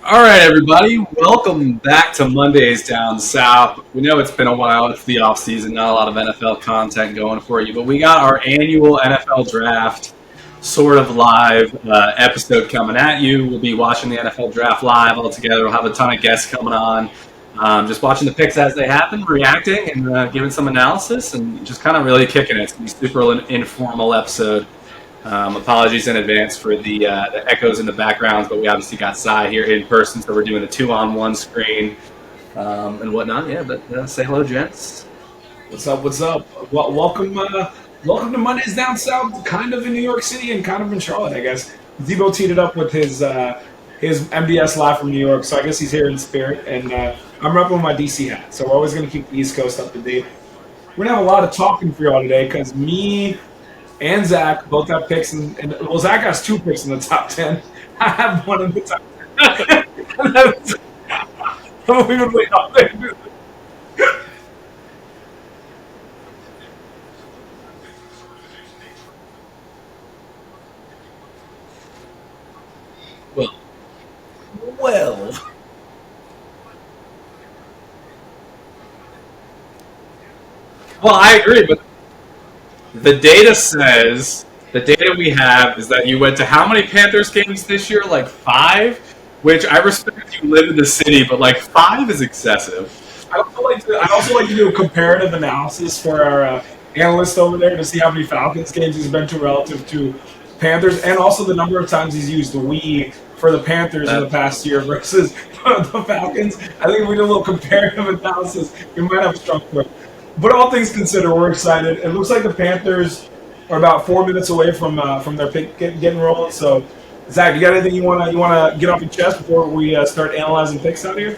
All right, everybody, welcome back to Mondays Down South. We know it's been a while. It's the off season, not a lot of NFL content going for you, but we got our annual NFL draft sort of live episode coming at you. We'll be watching the NFL draft live all together. We'll have a ton of guests coming on, just watching the picks as they happen, reacting and giving some analysis, and just kind of really kicking it. It's going to be a super informal episode. Apologies in advance for the echoes in the backgrounds, but we obviously got Cy here in person, so we're doing a 2-on-1 screen and whatnot. Yeah, but say hello, gents. What's up? What's up? Well, welcome to Mondays Down South, kind of in New York City and kind of in Charlotte, I guess. Debo teed it up with his MDS live from New York, so I guess he's here in spirit, and I'm repping my DC hat, so we're always going to keep the East Coast up to date. We're going to have a lot of talking for y'all today, because me and Zach both have picks, and well, Zach has 2 picks in the top 10. I have one in the top 10. We would wait all day. Well, I agree, but the data we have is that you went to how many Panthers games this year? Like 5? Which I respect you live in the city, but like 5 is excessive. I also like to do a comparative analysis for our analyst over there to see how many Falcons games he's been to relative to Panthers, and also the number of times he's used the "we" for the Panthers in the past year versus the Falcons. I think if we do a little comparative analysis, we might have a strong point. But all things considered, we're excited. It looks like the Panthers are about 4 minutes away from their pick getting rolling. So, Zach, you got anything you wanna get off your chest before we start analyzing picks out here?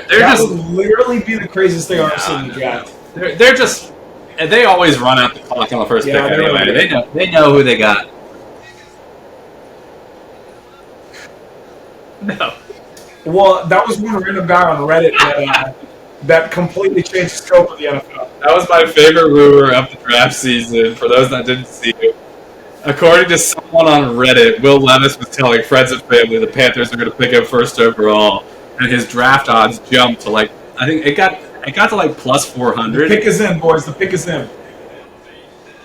That would literally be the craziest thing I've ever seen in the draft. They're just they always run out the clock on the first pick anyway. Really They know who they got. No. Well, that was one random guy on Reddit that completely changed the scope of the NFL. That was my favorite rumor of the draft season. For those that didn't see it, according to someone on Reddit, Will Levis was telling friends and family the Panthers are going to pick him first overall, and his draft odds jumped to like I think it got to like plus 400. The pick is in, boys. The pick is in.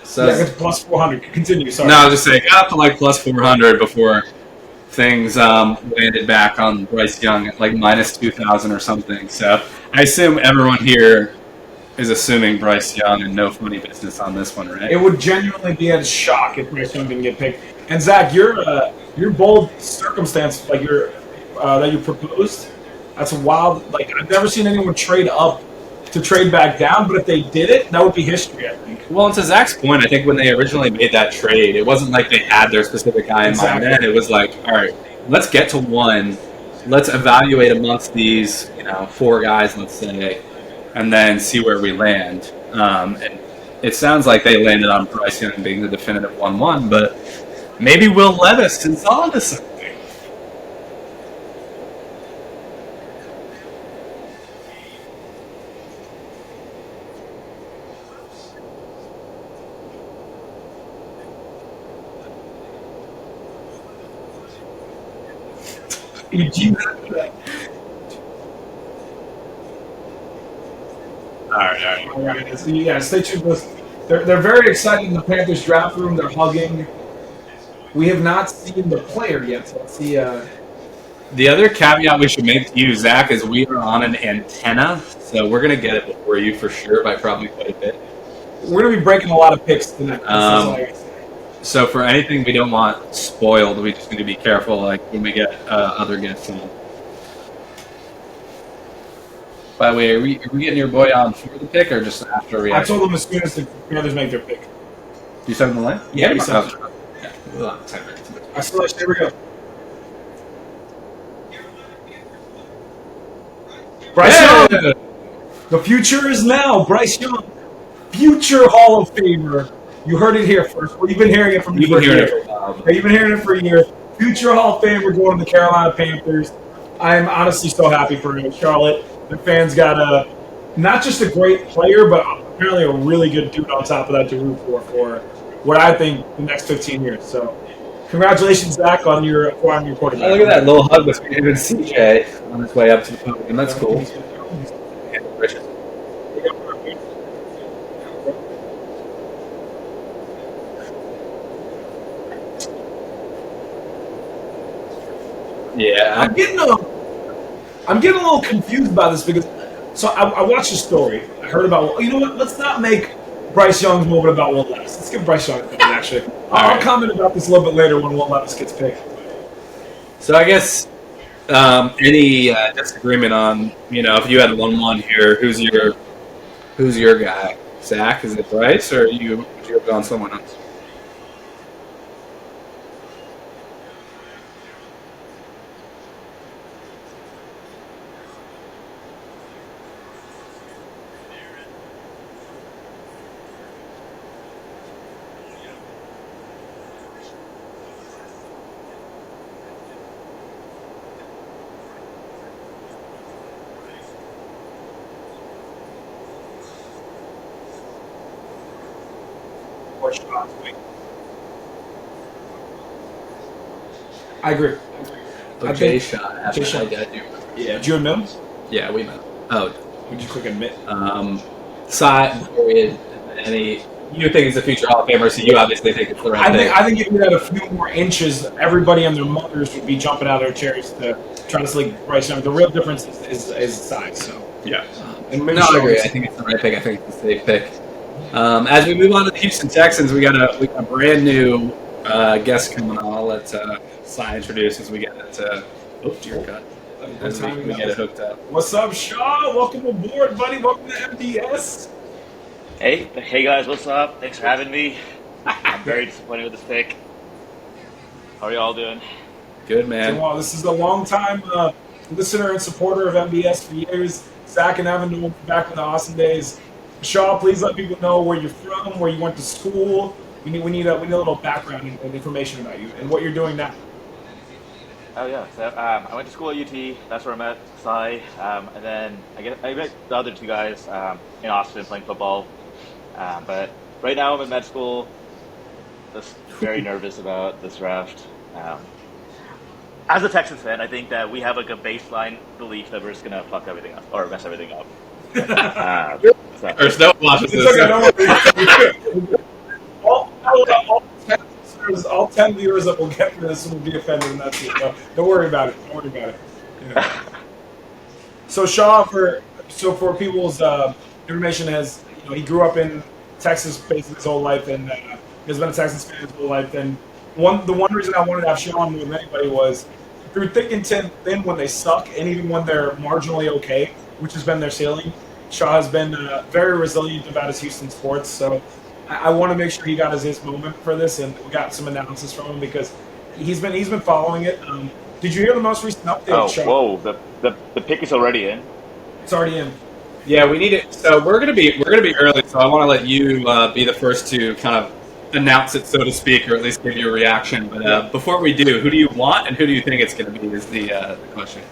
So yeah, it's plus 400. Continue. Sorry. No, I was just saying, it got up to like plus 400 before things landed back on Bryce Young at like minus 2,000 or something. So I assume everyone here is assuming Bryce Young and no funny business on this one, right? It would genuinely be a shock if Bryce Young didn't get picked. And Zach, your bold circumstance, like that you proposed, that's wild. Like I've never seen anyone trade up to trade back down, but if they did it, that would be history, I think. Well, and to Zach's point, I think when they originally made that trade, it wasn't like they had their specific guy in mind then. It was like, all right, let's get to one. Let's evaluate amongst these, 4 guys, let's say, and then see where we land. And it sounds like they landed on Bryce Young being the definitive 1-1, but maybe Will Levis is on to something. All right. So, yeah, stay tuned. They're very excited in the Panthers draft room. They're hugging. We have not seen the player yet, so let's see. The other caveat we should make to you, Zach, is we are on an antenna, so we're going to get it before you for sure by probably quite a bit. We're going to be breaking a lot of picks tonight. That's all I gotta say. So for anything we don't want spoiled, we just need to be careful, like when we get other guests on. By the way, are we getting your boy on for the pick or just after we? I told them as soon as the Panthers make their pick. You sent the line? Yeah, we sent it. Yeah, we'll have 10 minutes. I still there we go. Bryce Young. The future is now. Bryce Young, future Hall of Famer. You heard it here first. Well, you've been hearing it from You've been hearing it for a while. You've been hearing it for a year. Future Hall of Famer going to the Carolina Panthers. I'm honestly so happy for him. Charlotte, the fans got not just a great player, but apparently a really good dude on top of that to root for what I think the next 15 years. So, congratulations, Zach, on your quarterback. Oh, look at that little hug between him and CJ on his way up to the podium. That's cool. Yeah, I'm getting a little confused by this because I watched the story. I heard about you know what? Let's not make Bryce Young's moment about Will Levis. Let's give Bryce Young a moment, actually. I'll comment about this a little bit later when Will Levis gets picked. So I guess any disagreement on if you had 1-1 here, who's your guy? Zach, is it Bryce or would you have gone someone else? I agree. Jay shot. Jay shot. Yeah. Did you admit? Yeah, we met. Oh, Would you click admit? Side period. Any? You think he's a future Hall of Famer, so you obviously think it's the right thing. I think if we had a few more inches, everybody and their mothers would be jumping out of their chairs to try to select Bryce Young. The real difference is size. So yeah. And I agree. I think it's the right pick. I think it's a safe pick. As we move on to the Houston Texans, we got a brand new guest coming on. I'll let Cy introduce as we get it to your cut. As we get it hooked up. What's up, Shaw? Welcome aboard, buddy. Welcome to MDS. Hey guys, what's up? Thanks for having me. I'm very disappointed with this pick. How are y'all doing? Good, man. So, this is a long-time listener and supporter of MBS for years. Zach and Evan know back in the awesome days. Shaw, please let people know where you're from, where you went to school. We need a little background and information about you and what you're doing now. Oh yeah, so I went to school at UT. That's where I met Cy, and then I met the other two guys in Austin playing football. But right now I'm in med school. Just very nervous about this draft. As a Texans fan, I think that we have like a baseline belief that we're just gonna fuck everything up or mess everything up. There's no watches this. All 10 viewers that will get this will be offended, and that's it. No, don't worry about it. Don't worry about it. Yeah. So Shaw, for people's information, he grew up in Texas basically his whole life, and has been a Texans fan his whole life. And the one reason I wanted to have Shaw on more than anybody was through thick and thin when they suck, and even when they're marginally okay, which has been their ceiling. Shaw has been very resilient about his Houston sports, so I want to make sure he got his moment for this, and we got some analysis from him because he's been following it. Did you hear the most recent update? Oh, Shaw? whoa! The pick is already in. It's already in. Yeah, we need it. So we're gonna be early. So I want to let you be the first to kind of announce it, so to speak, or at least give you a reaction. But before we do, who do you want and who do you think it's going to be? Is the question.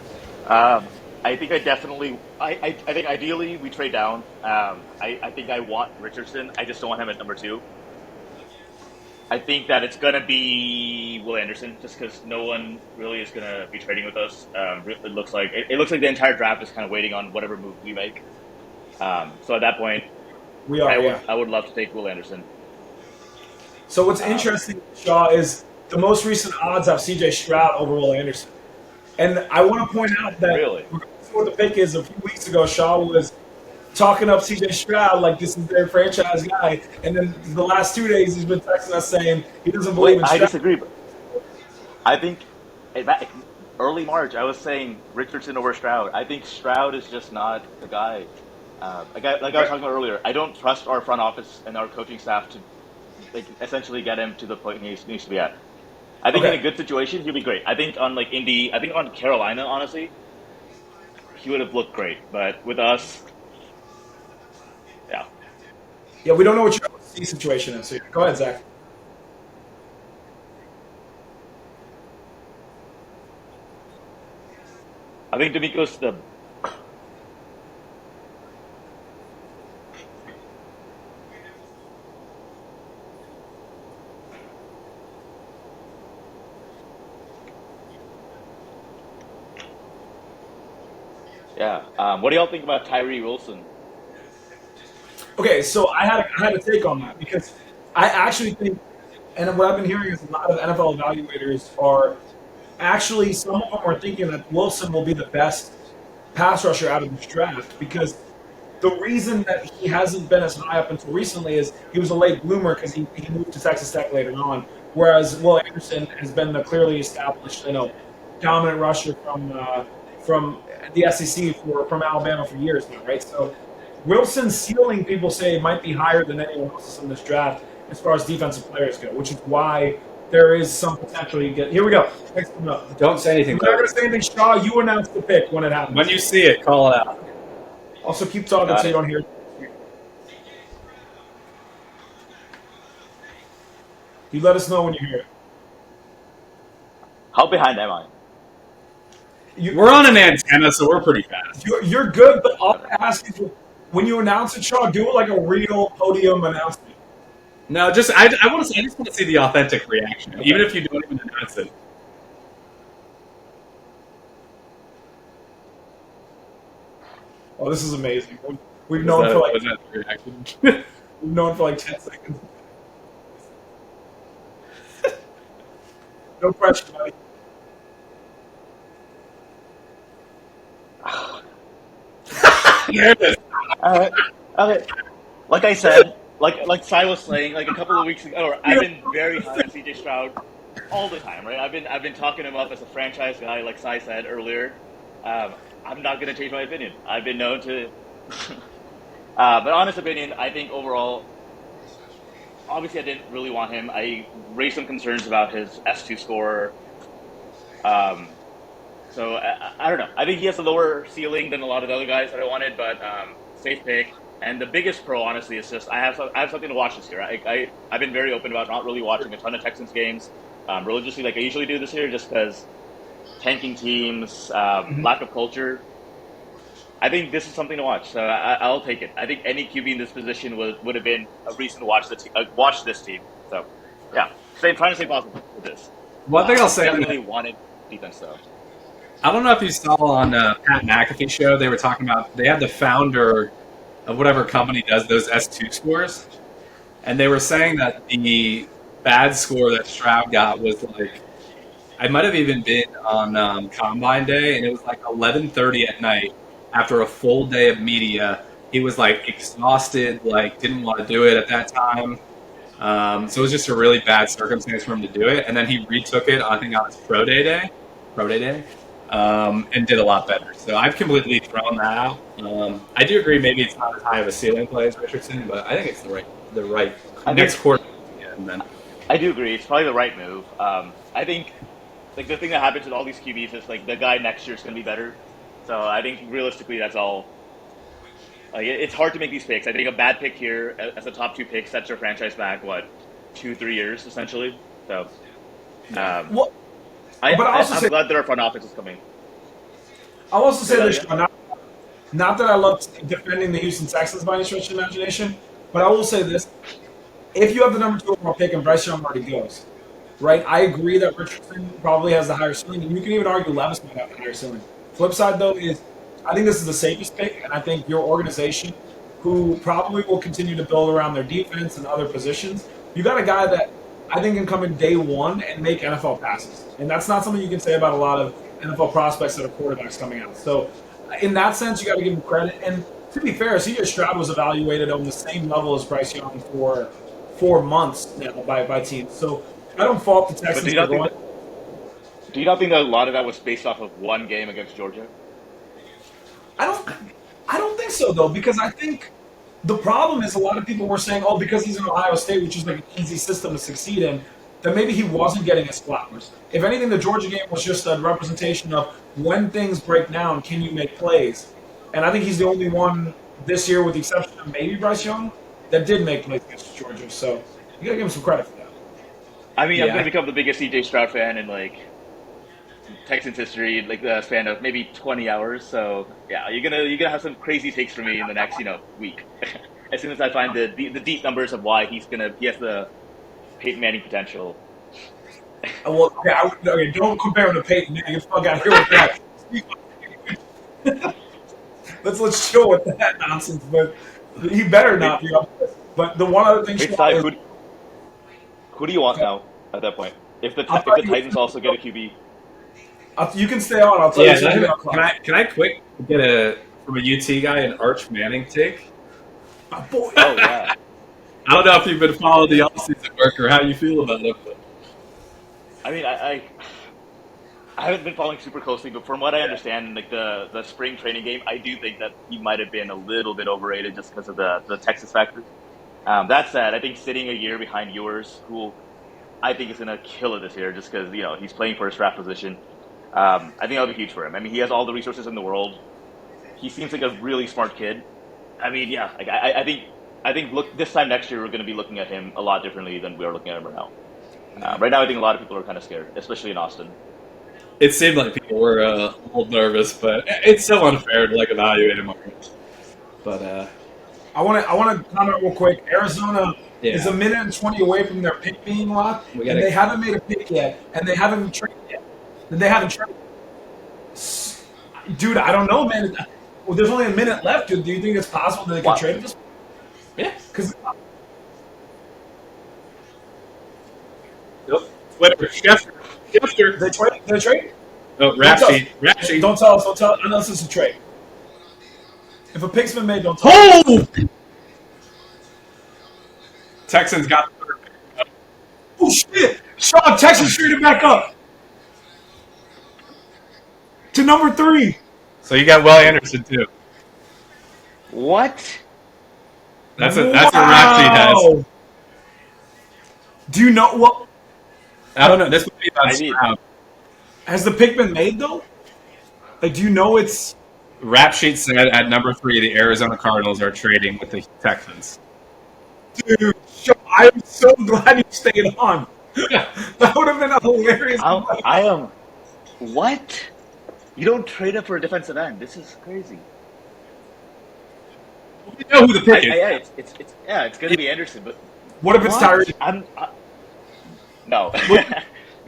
I think I think ideally we trade down. I think I want Richardson. I just don't want him at number 2. I think that it's going to be Will Anderson, just because no one really is going to be trading with us. It looks like the entire draft is kind of waiting on whatever move we make. So at that point, I would love to take Will Anderson. So what's interesting, Shaw, is the most recent odds have C.J. Stroud over Will Anderson. And I want to point out that Really? regardless of what the pick is, a few weeks ago, Shaw was talking up C.J. Stroud like this is their franchise guy. And then the last 2 days, he's been texting us saying he doesn't believe Wait, in I Stroud. disagree. But I think early March, I was saying Richardson over Stroud. I think Stroud is just not the guy. Like I was talking about earlier, I don't trust our front office and our coaching staff to essentially get him to the point he needs to be at. I think Okay. in a good situation, he'll be great. I think on Indy, I think on Carolina, honestly, he would have looked great. But with us, yeah. Yeah, we don't know what your C situation is. So go ahead, Zach. I think D'Amico's the. Yeah. What do y'all think about Tyree Wilson? Okay, so I had a take on that because I actually think, and what I've been hearing is a lot of NFL evaluators are actually, some of them are thinking that Wilson will be the best pass rusher out of this draft because the reason that he hasn't been as high up until recently is he was a late bloomer because he moved to Texas Tech later on, whereas Will Anderson has been the clearly established, dominant rusher from the SEC from Alabama for years now, right? So Wilson's ceiling, people say, might be higher than anyone else's in this draft as far as defensive players go, which is why there is some potential you get. Here we go. Next one up. Don't say anything. I'm not going to say anything, Shaw. You announce the pick when it happens. When you see it, call it out. Also, keep talking Got so it. you don't hear. You let us know when you hear it. How behind am I? We're on an antenna, so we're pretty fast. You're good, but all I ask is when you announce it, Shaw, do it like a real podium announcement. No, just I want to. I just want to see the authentic reaction, even if you don't even announce it. Oh, this is amazing. We've Was known that- for like was that the reaction? we've known for like 10 seconds. No pressure, buddy. There it is. All right. Okay. Like I said, like Sai was saying, like a couple of weeks ago, I've been very high on CJ Stroud all the time, right? I've been talking him up as a franchise guy, like Sai said earlier. I'm not going to change my opinion. I've been known to. But honest opinion, I think overall, obviously I didn't really want him. I raised some concerns about his S2 score. So I don't know. I think he has a lower ceiling than a lot of the other guys that I wanted, but safe pick. And the biggest pro, honestly, is just I have something to watch this year. I've been very open about not really watching a ton of Texans games religiously like I usually do this year, just because tanking teams, lack of culture. I think this is something to watch, so I'll take it. I think any QB in this position would have been a reason to watch watch this team. So, yeah, trying to stay positive with this. One thing I'll say. Definitely wanted defense though. I don't know if you saw on Pat McAfee show, they were talking about, they had the founder of whatever company does those S2 scores, and they were saying that the bad score that Stroud got was like, I might have even been on Combine Day, and it was like 11:30 at night after a full day of media. He was like exhausted, like didn't want to do it at that time. So it was just a really bad circumstance for him to do it, and then he retook it, I think, on his pro day, and did a lot better. So I've completely thrown that out. I do agree, maybe it's not as high of a ceiling play as Richardson, but I think it's the right next quarter. And then I do agree. It's probably the right move. I think like the thing that happens with all these QBs is like the guy next year is going to be better. So I think realistically that's all. It's hard to make these picks. I think a bad pick here as a top 2 pick sets your franchise back 2-3 years essentially. So Well, I'm but I also say, glad that our front office is coming. I'll also say this, Yeah. Sean, not that I love defending the Houston Texans by any stretch of imagination, but I will say this. If you have the number 2 overall pick and Bryce Young already goes, right, I agree that Richardson probably has the higher ceiling, and you can even argue Levis might have the higher ceiling. Flip side, though, is I think this is the safest pick, and I think your organization, who probably will continue to build around their defense and other positions, you got a guy that I think can come in day one and make NFL passes. And that's not something you can say about a lot of NFL prospects that are quarterbacks coming out. So in that sense, you got to give him credit. And to be fair, CJ Stroud was evaluated on the same level as Bryce Young for 4 months now by teams. So I don't fault the Texans But do you for not going. think do you not think that a lot of that was based off of one game against Georgia? I don't think so though, because I think the problem is a lot of people were saying, oh, because he's in Ohio State, which is like an easy system to succeed in, that maybe he wasn't getting his flowers. If anything, the Georgia game was just a representation of when things break down, can you make plays? And I think he's the only one this year, with the exception of maybe Bryce Young, that did make plays against Georgia. So you gotta give him some credit for that. I mean, I'm Yeah. going to become the biggest CJ Stroud fan in like Texans history, like the span of maybe 20 hours. So yeah, you're gonna have some crazy takes for me in the next week. As soon as I find the deep numbers of why he has the Peyton Manning potential. Well, okay, don't compare him to Peyton Manning. Get the fuck out of here with that. Let's chill with that nonsense. But he better not be up there. But the one other thing, Wait, Sean, Ty, is, who do you want now at that point? If the I thought Titans also get a QB, you can stay on. I'll tell Yeah, you something. can I quick get from a UT guy an Arch Manning take? My boy. oh yeah. I don't know if you've been following the offseason work or how you feel about it, but I mean, I haven't been following super closely, but from what I understand, like the spring training game, I do think that he might have been a little bit overrated just because of the Texas factor. That said, I think sitting a year behind yours, who I think is going to kill it this year, just because he's playing first draft position. I think that'll be huge for him. I mean, he has all the resources in the world. He seems like a really smart kid. I mean, yeah, like I think look, this time next year we're going to be looking at him a lot differently than we are looking at him right now. Right now, I think a lot of people are kind of scared, especially in Austin. it seemed like people were a little nervous. But it's so unfair to evaluate him. But I want to comment real quick. Arizona Yeah. is a minute and 20 away from their pick being locked, We and gotta- they haven't made a pick yet, and they haven't traded yet. And they haven't traded. Dude, I don't know, man. Well, there's only a minute left. Dude. Do you think it's possible that they can What? trade this? yeah, Because nope. Twitter, Schefter. they trade. They trade. Oh, rap sheet. Don't tell us. Don't tell us unless it's a trade. If a pick's been made, don't tell us. Oh! Texans got the third pick. Oh shit! Sean, Texas traded back up to number 3. So you got Will Anderson too. What? That's what rap sheet has. Wow. Do you know what? I don't know. This would be about I need- Stroud. Has the pick been made though? Like, do you know it's? Rap sheet said at number 3, the Arizona Cardinals are trading with the Texans. Dude, I am so glad you stayed on. That would have been a hilarious. I am. What? You don't trade up for a defensive end. This is crazy. We know who the pick is. It's going to be Anderson, but What if it's what? Tyree? No.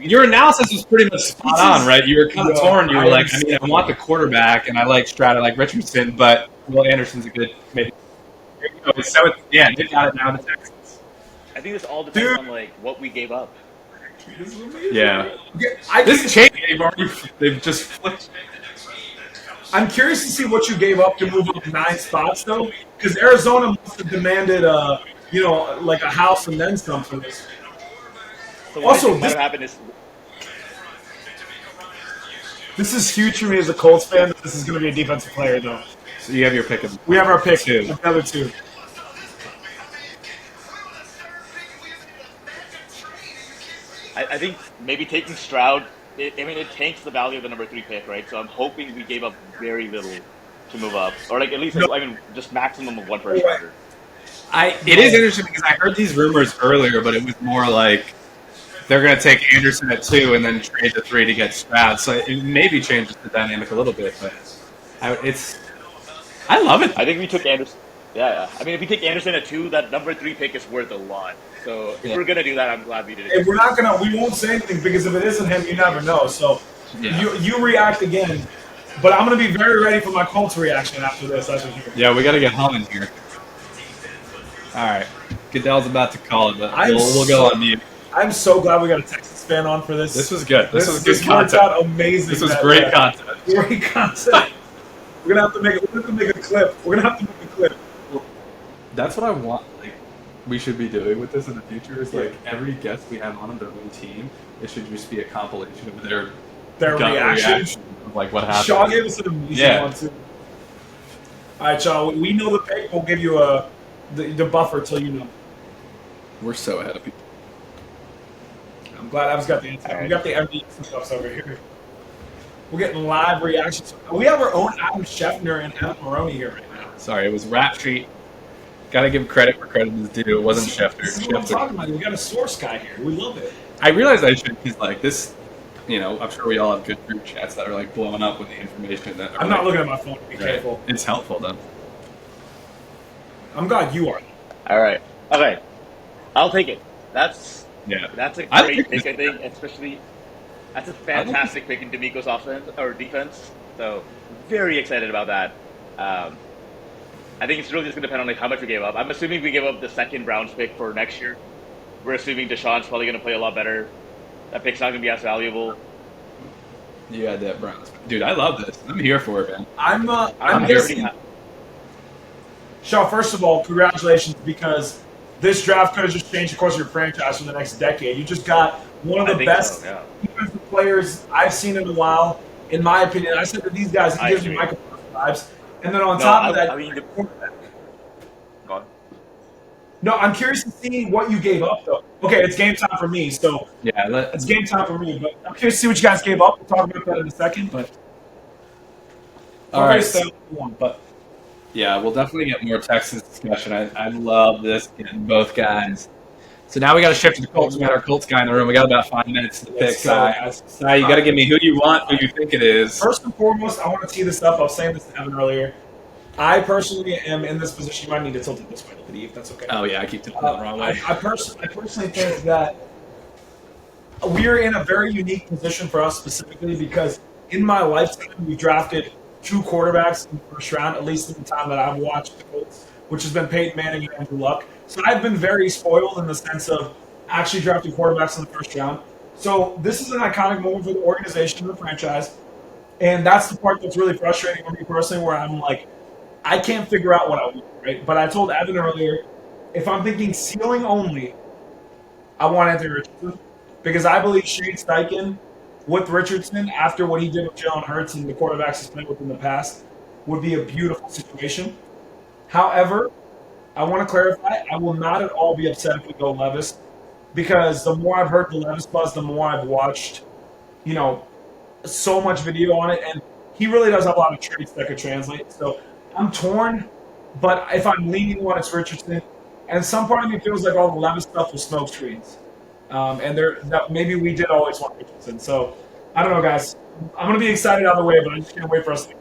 Your analysis was pretty much spot on, right? You were kind of Yeah, torn. You were I like, I want the quarterback, and I like Stroud, I like Richardson, but Will Anderson's a good maybe. There you go. So yeah, they got it now. The Texans. I think this all depends Dude. on what we gave up. This is amazing. Yeah. This This change they've just flipped. I'm curious to see what you gave up to move up 9 spots, though, because Arizona must have demanded, like a house and then some for this. So what Also, I think might this- have happened is This is huge for me as a Colts fan. That this is going to be a defensive player, though. So you have your pick of We have our pick. 2. The other 2. I think maybe taking Stroud. It tanks the value of the number 3 pick, right? So I'm hoping we gave up very little to move up, or at least just maximum of 1 first rounder. It is interesting because I heard these rumors earlier, but it was more like they're going to take Anderson at 2 and then trade the 3 to get Stroud. So it maybe changes the dynamic a little bit, but I love it. I think we took Anderson. Yeah. I mean, if we take Anderson at 2, that number 3 pick is worth a lot. So if we're gonna do that, I'm glad we did it. If we're not we won't say anything because if it isn't him, you never know. So Yeah. you react again, but I'm gonna be very ready for my Colts reaction after this. That's what you. Yeah, we got to get humming here. All right, Goodell's about to call it, but we'll go on mute. I'm so glad we got a Texas fan on for this. This was good. This was good This worked content. out amazing. This was great content. Great content. We're gonna have to make a clip. We're gonna have to make a clip. That's what I want. Like, we should be doing with this in the future. Is like every guest we have on their own team. It should just be a compilation of their gut reaction of like what happened. Shaw gave us an amazing one too. All right, Shaw. We know the pick. We'll give you the buffer till you know. We're so ahead of people. I'm glad Adam's got the answer. Right. We got the MVP stuff over here. We're getting live reactions. We have our own Adam Scheffner and Adam Maroney here right now. Sorry, it was Rap Sheet. Got to give credit where credit is due. It wasn't Schefter. This is what I'm talking about. We got a source guy here. We love it. I realized I should, because like this, I'm sure we all have good group chats that are like blowing up with the information that. I'm not looking at my phone. Be careful. It's helpful though. I'm glad you are. All right. Okay. I'll take it. That's a I great think pick, I think, especially that's a fantastic pick in D'Amico's offense or defense. So very excited about that. I think it's really just going to depend on like how much we gave up. I'm assuming we give up the second Browns pick for next year. We're assuming Deshaun's probably going to play a lot better. That pick's not going to be as valuable. You had that Browns, dude. I love this. I'm here for it, man. I'm guessing. Shaw, first of all, congratulations, because this draft could have just changed the course of your franchise for the next decade. You just got one of the best defensive players I've seen in a while, in my opinion. I said to these guys, he gives me Michael vibes. And then on top of that, the quarterback. Go on. No, I'm curious to see what you gave up, though. Okay, it's game time for me, so it's game time for me. But I'm curious to see what you guys gave up. We'll talk about that in a second. But all right, we'll definitely get more Texas discussion. I love this, getting both guys. So now we got to shift to the Colts. We got our Colts guy in the room. We got about 5 minutes to pick. Sai, you got to give me who you want, who you think it is. First and foremost, I want to tee this up. I was saying this to Evan earlier. I personally am in this position. You might need to tilt it this way, if that's okay. Oh yeah, I keep tilting it the wrong way. I personally think that we're in a very unique position for us specifically because in my lifetime we drafted 2 quarterbacks in the first round, at least in the time that I've watched the Colts, which has been Peyton Manning and Andrew Luck. So I've been very spoiled in the sense of actually drafting quarterbacks in the first round. So this is an iconic moment for the organization and the franchise. And that's the part that's really frustrating for me personally, where I'm like, I can't figure out what I want, right? But I told Evan earlier, if I'm thinking ceiling only, I want Anthony Richardson. Because I believe Shane Steichen with Richardson, after what he did with Jalen Hurts and the quarterbacks he's played with in the past, would be a beautiful situation. However, I want to clarify, I will not at all be upset if we go Levis, because the more I've heard the Levis buzz, the more I've watched, so much video on it, and he really does have a lot of traits that could translate. So I'm torn, but if I'm leaning one, it's Richardson. And some part of me feels like all the Levis stuff was smoke screens. Maybe we did always want Richardson. So I don't know, guys. I'm going to be excited either way, but I just can't wait for us to.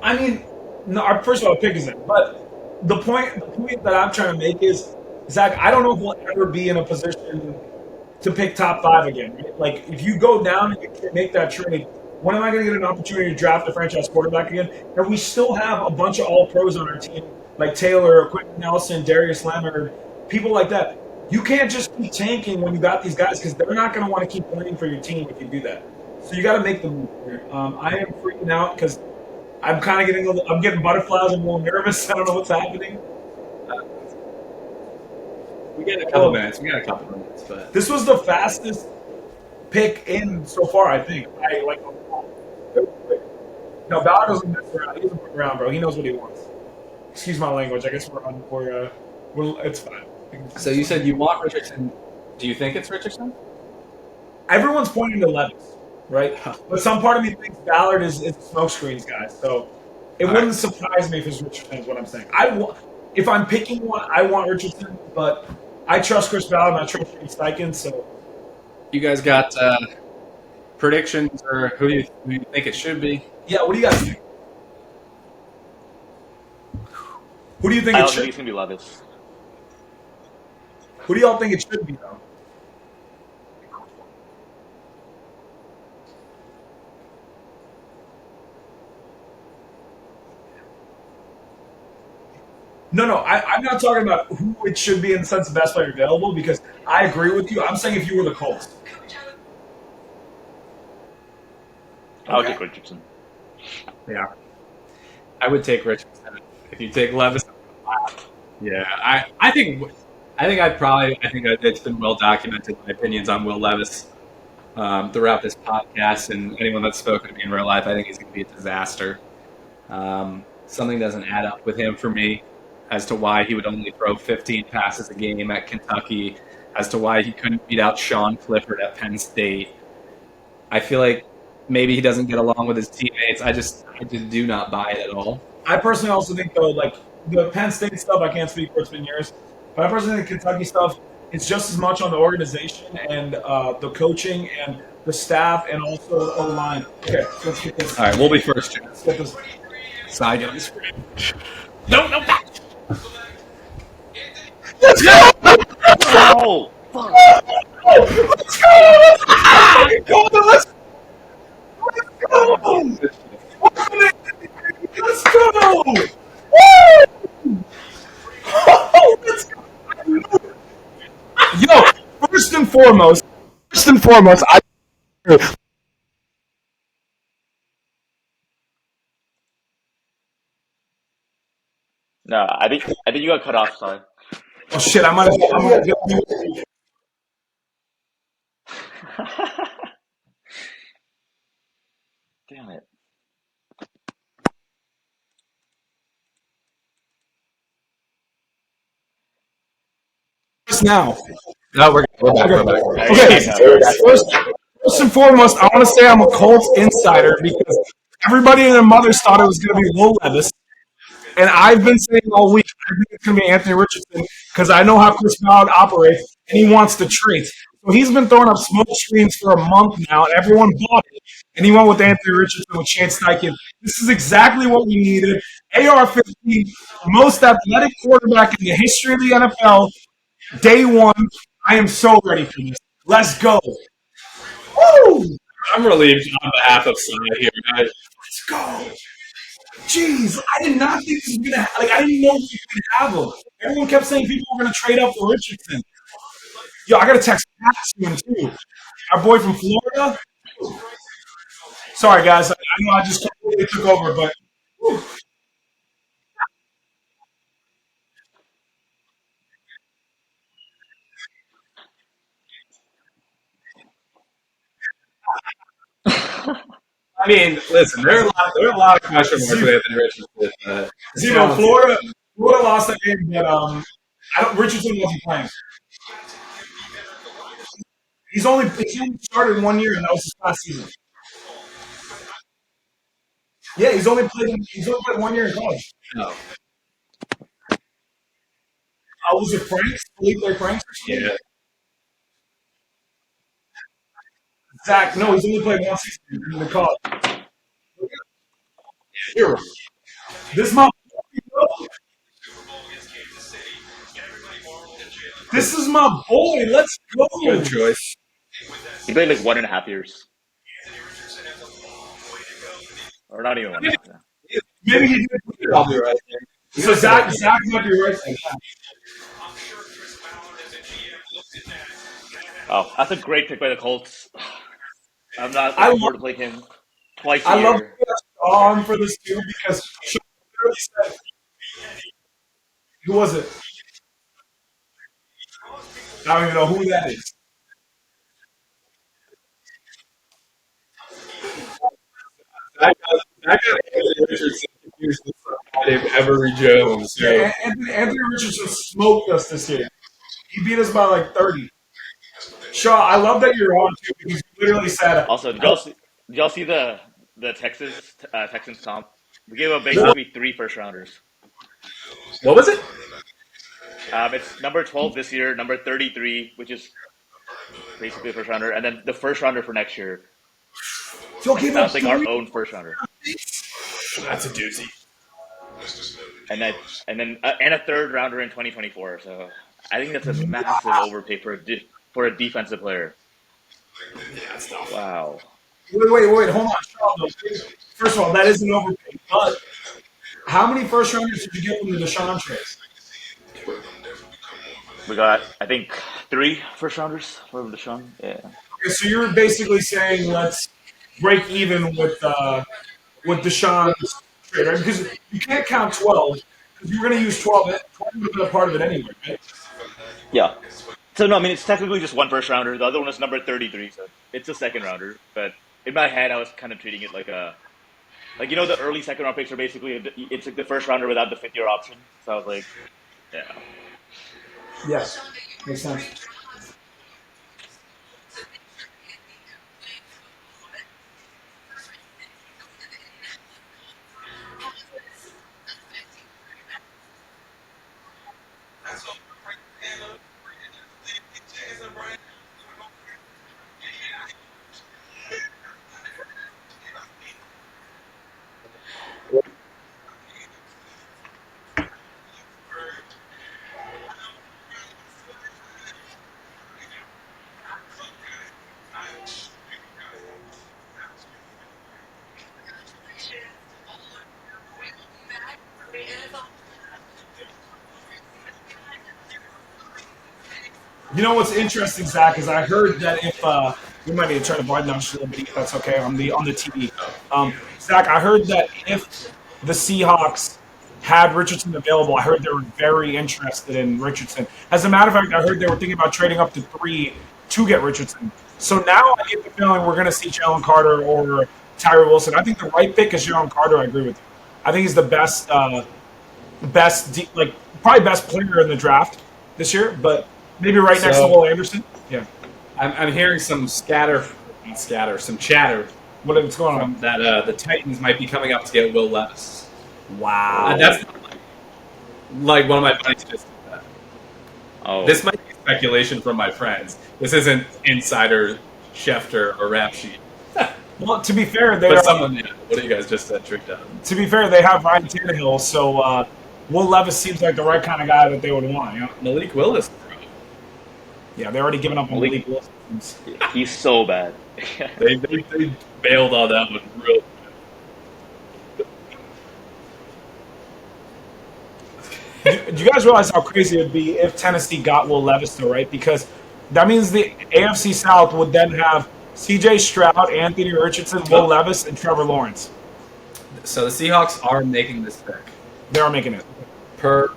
I mean, no, first of all, pick is in. But the point that I'm trying to make is, Zach, I don't know if we'll ever be in a position to pick top 5 again. Right? Like, if you go down and you can't make that trade, when am I going to get an opportunity to draft a franchise quarterback again? And we still have a bunch of all-pros on our team, like Taylor, Quentin Nelson, Darius Leonard, people like that. You can't just keep tanking when you got these guys, because they're not going to want to keep playing for your team if you do that. So you got to make the move here. I am freaking out because I'm kind of I'm getting butterflies. I'm a little nervous. I don't know what's happening. We got a couple minutes. But this was the fastest pick in so far, I think. No, Ballard doesn't mess around. He doesn't put around, bro. He knows what he wants. Excuse my language. I guess it's fine. So you said you want Richardson. Do you think it's Richardson? Everyone's pointing to Levis. Right, but some part of me thinks Ballard is a smokescreens guy, so it wouldn't surprise me if it's Richardson. Is what I'm saying. If I'm picking one, I want Richardson, but I trust Chris Ballard and I trust Shane Steichen. So You guys got predictions, or who do you think it should be? Yeah, what do you guys think? Who do you think I it don't think should? it's gonna be Levis. Who do y'all think it should be though? No. I'm not talking about who it should be in the sense of best player available because I agree with you. I'm saying if you were the Colts. I would Okay. take Richardson. Yeah, I would take Richardson. If you take Levis, yeah, I think it's been well documented my opinions on Will Levis throughout this podcast, and anyone that's spoken to me in real life, I think he's going to be a disaster. Something doesn't add up with him for me as to why he would only throw 15 passes a game at Kentucky, as to why he couldn't beat out Sean Clifford at Penn State. I feel like maybe he doesn't get along with his teammates. I just do not buy it at all. I personally also think though, like the Penn State stuff, I can't speak for it's been years, but I personally think Kentucky stuff, it's just as much on the organization and the coaching and the staff and also the O line. Okay, let's get this. All right, we'll be first, Jim. Let's get this. Side on the screen. No. Oh, fuck. Let's go. Let's go. Woo! Oh, let's go. Yo, first and foremost, I. No, I think you got cut off, son. Oh shit! I'm gonna get you. Damn it. Now. No, we're back. We're back. Okay, first and foremost, I want to say I'm a Colts insider because everybody and their mothers thought it was going to be Will Levis. And I've been saying all week, I think it's going to be Anthony Richardson because I know how Chris Ballard operates and he wants to trade. So he's been throwing up smoke screens for a month now, and everyone bought it. And he went with Anthony Richardson with Chance Steichen. This is exactly what we needed. AR-15, most athletic quarterback in the history of the NFL. Day one, I am so ready for this. Let's go. Woo! I'm relieved on behalf of Sai here, guys. Let's go. Jeez, I did not think this was gonna I didn't know we could have him. Everyone kept saying people were gonna trade up for Richardson. Yo, I gotta text Pat soon too. Our boy from Florida. Sorry guys, I know I just completely took over, but whew. I mean, listen, there are a lot of question marks with Anthony Richardson. Florida lost that game, but Richardson wasn't playing. He's only started 1 year, and that was his last season. Yeah, he's only played 1 year in college. No. Was it Franks? Felipe Franks or something? Yeah. Zach, no, he's only played 1 season in the college. Here, this my this is my boy. Let's go. Good choice. He played like 1.5 years. Or not even 1.5. Yeah. Maybe he did. I'll be right there. So Zach might be right. Oh, that's a great pick by the Colts. I'm not I looking forward love, to play him twice a I love year. on for this too because Sean literally said, who was it? I don't even know who that is. That got Anthony Richardson confused with Dave Every Jones. So. Yeah, Anthony Richardson smoked us this year. He beat us by like 30. Shaw, I love that you're on too because you literally said Also, did y'all see the Texans comp? We gave up basically 3 first rounders. What was it? It's number 12 this year, number 33, which is basically a first rounder, and then the first rounder for next year. You'll give up Sounds like our 3. own first rounder, That's a doozy. and a third rounder in 2024. So I think that's a massive overpay for a defensive player. Yeah, it's tough. Wow. Wait, hold on. Sean, first of all, that is an overpay. But how many first rounders did you get from the Deshaun trade? We got, I think, 3 first rounders for Deshaun. Yeah. Okay, so you're basically saying let's break even with Deshaun's trade, right? Because you can't count 12 because you're going to use 12. 12 would have been a part of it anyway, right? Yeah. So no, I mean it's technically just one first rounder. The other one is number 33, so it's a second rounder. But in my head, I was kind of treating it like the early second round picks are basically it's like the first rounder without the 5th year option. So I was like, yeah. Yes, makes sense. You know what's interesting, Zach, is I heard that if we might need to try to widen down just a little bit, if that's okay, on the TV. Zach, I heard that if the Seahawks had Richardson available, I heard they were very interested in Richardson. As a matter of fact, I heard they were thinking about trading up to 3 to get Richardson. So now I get the feeling we're going to see Jalen Carter or Tyree Wilson. I think the right pick is Jalen Carter. I agree with you. I think he's the probably best player in the draft this year, but maybe right next to Will Anderson. Yeah. I'm hearing some chatter. What's going on? That the Titans might be coming up to get Will Levis. Wow. That's like one of my buddies just did that. Oh. This might be speculation from my friends. This isn't insider Schefter or rap sheet. Well, to be fair, But someone, what do you guys just said? Tricked out. to be fair, they have Ryan Tannehill, so Will Levis seems like the right kind of guy that they would want. You know? Malik Willis. Yeah, they already given up on Malik Willis. He's so bad. They bailed on that one real. Do you guys realize how crazy it would be if Tennessee got Will Levis, though, right? Because that means the AFC South would then have C.J. Stroud, Anthony Richardson, Will Levis, and Trevor Lawrence. So the Seahawks are making this pick They are making it. per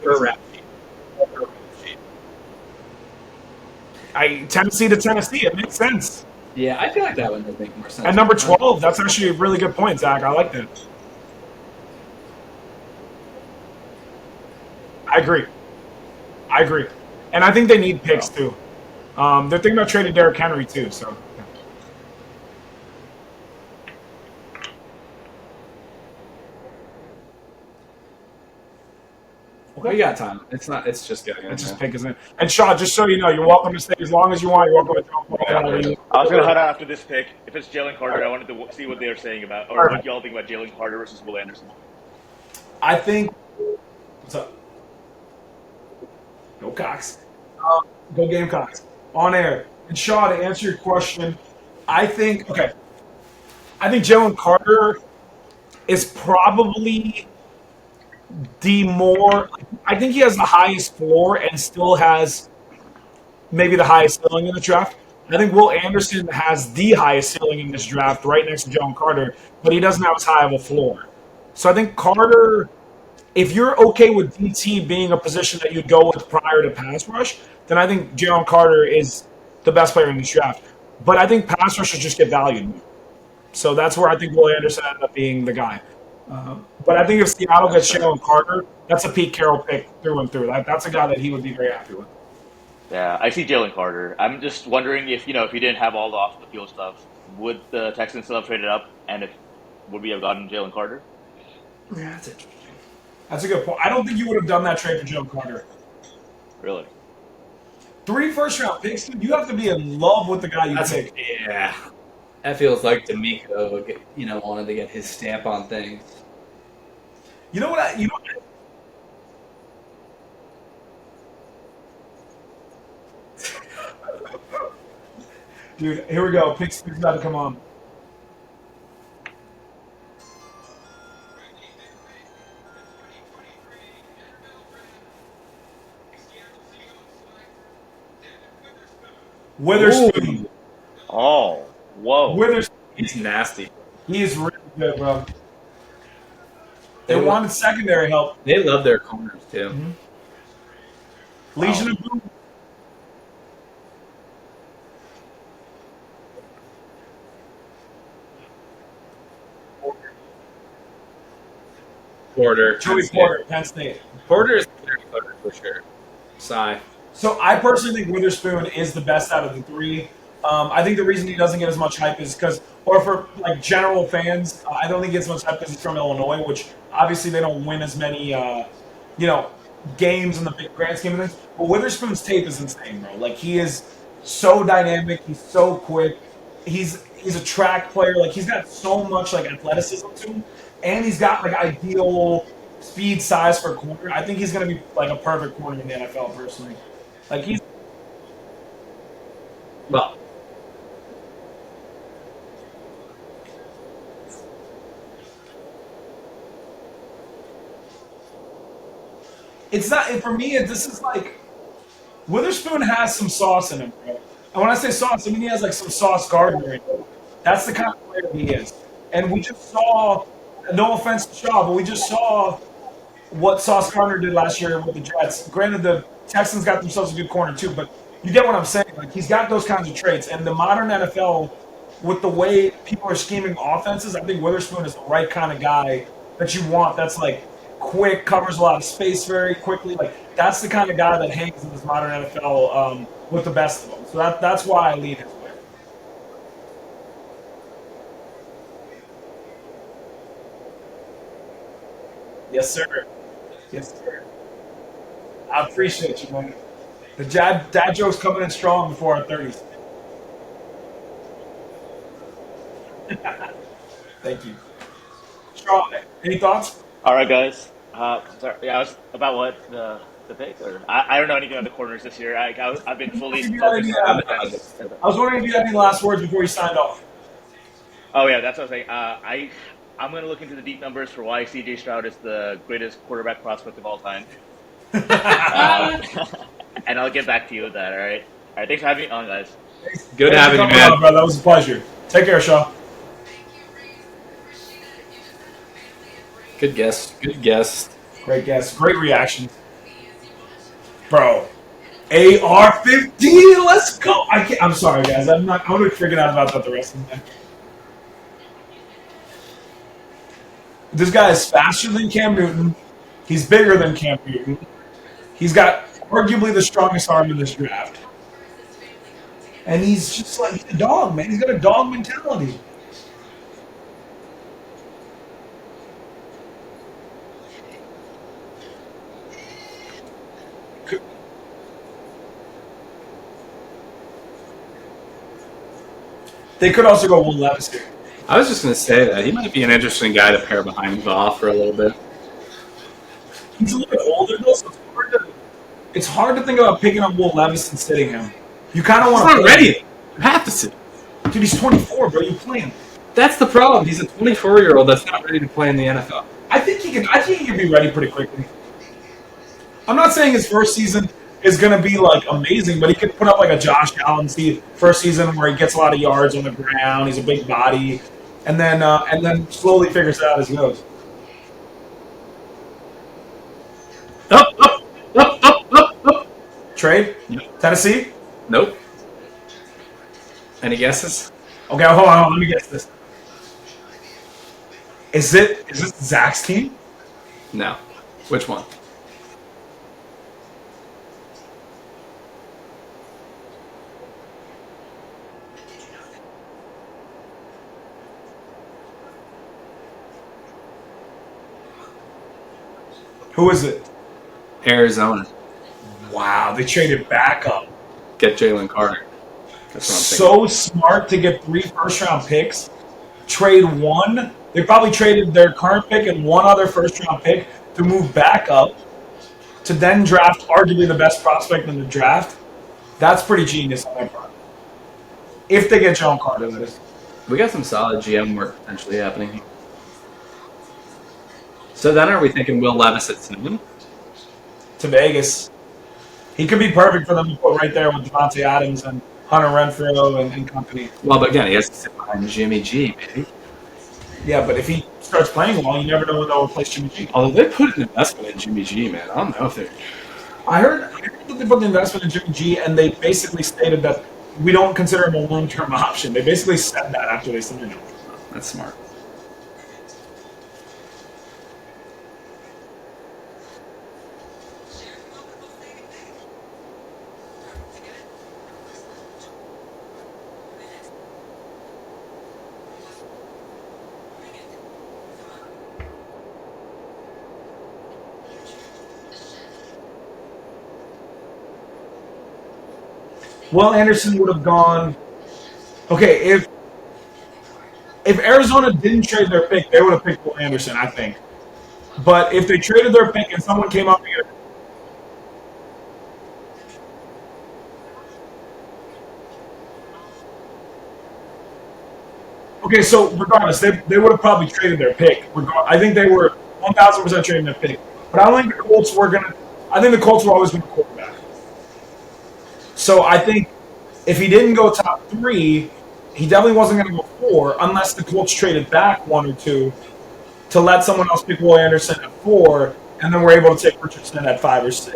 rap sheet. Tennessee to Tennessee, it makes sense. Yeah, I feel like that one would make more sense. At number 12, that's actually a really good point, Zach. I like that. I agree. And I think they need picks, too. They're thinking about trading Derrick Henry, too. So, yeah. We got time. It's just getting. It's just pick isn't it? And Shaw, just so you know, you're welcome to stay as long as you want. You're welcome to talk about it. I was gonna head out after this pick. If it's Jalen Carter, I wanted to see what they're saying about, or what y'all think about Jalen Carter versus Will Anderson. I think. What's up? Go Cox. Go Gamecocks. On air. And Shaw, to answer your question, I think Jalen Carter is probably I think he has the highest floor and still has maybe the highest ceiling in the draft. I think Will Anderson has the highest ceiling in this draft right next to Jalen Carter, but he doesn't have as high of a floor. So I think Carter, if you're okay with DT being a position that you'd go with prior to pass rush, then I think Jalen Carter is the best player in this draft. But I think pass rushers just get valued more. So that's where I think Will Anderson ended up being the guy. But I think if Seattle gets Jalen Carter, that's a Pete Carroll pick through and through. That's a guy that he would be very happy with. Yeah, I see Jalen Carter. I'm just wondering if he didn't have all the off the field stuff, would the Texans still have traded up, and would we have gotten Jalen Carter? Yeah, that's interesting. That's a good point. I don't think you would have done that trade for Jalen Carter. Really? 3 first-round picks, dude. You have to be in love with the guy you That's pick. yeah. That feels like D'Amico, wanted to get his stamp on things. You know what? Dude, here we go. Picks about to come on. Witherspoon. Ooh, Oh, whoa. Witherspoon. he's nasty. He is really good, bro. They wanted secondary help. They love their corners too. Legion of Boom. Porter, Joey Porter, Penn State. Porter is their starter for sure. Sigh. So I personally think Witherspoon is the best out of the 3. I think the reason he doesn't get as much hype is because, or for like general fans, I don't think he gets much hype because he's from Illinois, which obviously they don't win as many, games in the big grand scheme of things. But Witherspoon's tape is insane, bro. Like he is so dynamic, he's so quick, he's a track player. Like he's got so much like athleticism to him, and he's got like ideal speed, size for a corner. I think he's going to be like a perfect corner in the NFL, personally. Like he's Well, it's not for me. This is like Witherspoon has some sauce in him, bro. And when I say sauce, I mean he has like some Sauce Gardner in him. That's the kind of player he is. And we just saw, no offense to Shaw, but we just saw what Sauce Gardner did last year with the Jets. Granted, the Texans got themselves a good corner too, but you get what I'm saying. Like he's got those kinds of traits. And the modern NFL, with the way people are scheming offenses, I think Witherspoon is the right kind of guy that you want. That's like quick, covers a lot of space very quickly. Like that's the kind of guy that hangs in this modern NFL with the best of them. So that's why I lead his way. Yes, sir. Yes, sir. I appreciate you, man. The dad joke's coming in strong before our 30s. Thank you. Shaw, any thoughts? All right, guys. Sorry, yeah, I was about what the pick, or I don't know anything about the corners this year. I've been fully If you had focused any, on. I was wondering if you had any last words before you signed off. Oh yeah, that's what I was saying. I'm going to look into the deep numbers for why C.J. Stroud is the greatest quarterback prospect of all time, and I'll get back to you with that. All right. All right. Thanks for having me on, guys. good Thanks for having you, coming man. on, bro. That was a pleasure. Take care, Shaw. Good guess. Good guess. Great guess. Great reaction. Bro. AR-15, let's go. I'm sorry, guys. I'm going to freaking out about that the rest of the day. This guy is faster than Cam Newton. He's bigger than Cam Newton. He's got arguably the strongest arm in this draft. And he's just like he's a dog, man. He's got a dog mentality. They could also go Will Levis here. I was just going to say that he might be an interesting guy to pair behind Goff for a little bit. He's a little bit older though, so it's hard to think about picking up Will Levis and sitting him. You kind of He's want to not ready. You have to sit. Dude, he's 24, bro. You play him. That's the problem. He's a 24-year-old that's not ready to play in the NFL. I think he can be ready pretty quickly. I'm not saying his first season is going to be like amazing, but he could put up like a Josh Allen first season where he gets a lot of yards on the ground. He's a big body, and then slowly figures it out as he goes. Up, up, up, up, up, up. Trade Tennessee. Nope. Any guesses? Okay, hold on. Let me guess this. Is this Zach's team? No. Which one? Who is it? Arizona. Wow, they traded back up. get Jalen Carter. That's what I'm thinking. So smart to get 3 first-round picks, trade one. They probably traded their current pick and one other first-round pick to move back up, to then draft arguably the best prospect in the draft. That's pretty genius on their part. If they get Jalen Carter, that is. We got some solid GM work potentially happening here. So then are we thinking Will Levis at 7? To Vegas. He could be perfect for them to put right there with Devontae Adams and Hunter Renfrow and company. Well, but again, he has to sit behind Jimmy G, baby. Yeah, but if he starts playing well, you never know when they'll replace Jimmy G. Although they put an investment in Jimmy G, man. I don't know if they're... I heard that they put the investment in Jimmy G, and they basically stated that we don't consider him a long-term option. They basically said that after they signed him. That's smart. Will Anderson would have gone. Okay, if Arizona didn't trade their pick, they would have picked Will Anderson, I think. But if they traded their pick and someone came up here. Okay, so regardless, they would have probably traded their pick. I think they were 1,000% trading their pick. But I don't think the Colts were going to. I think the Colts were always going to quarterback. So I think if he didn't go top 3, he definitely wasn't going to go 4 unless the Colts traded back 1 or 2 to let someone else pick Will Anderson at 4, and then we're able to take Richardson at 5 or 6.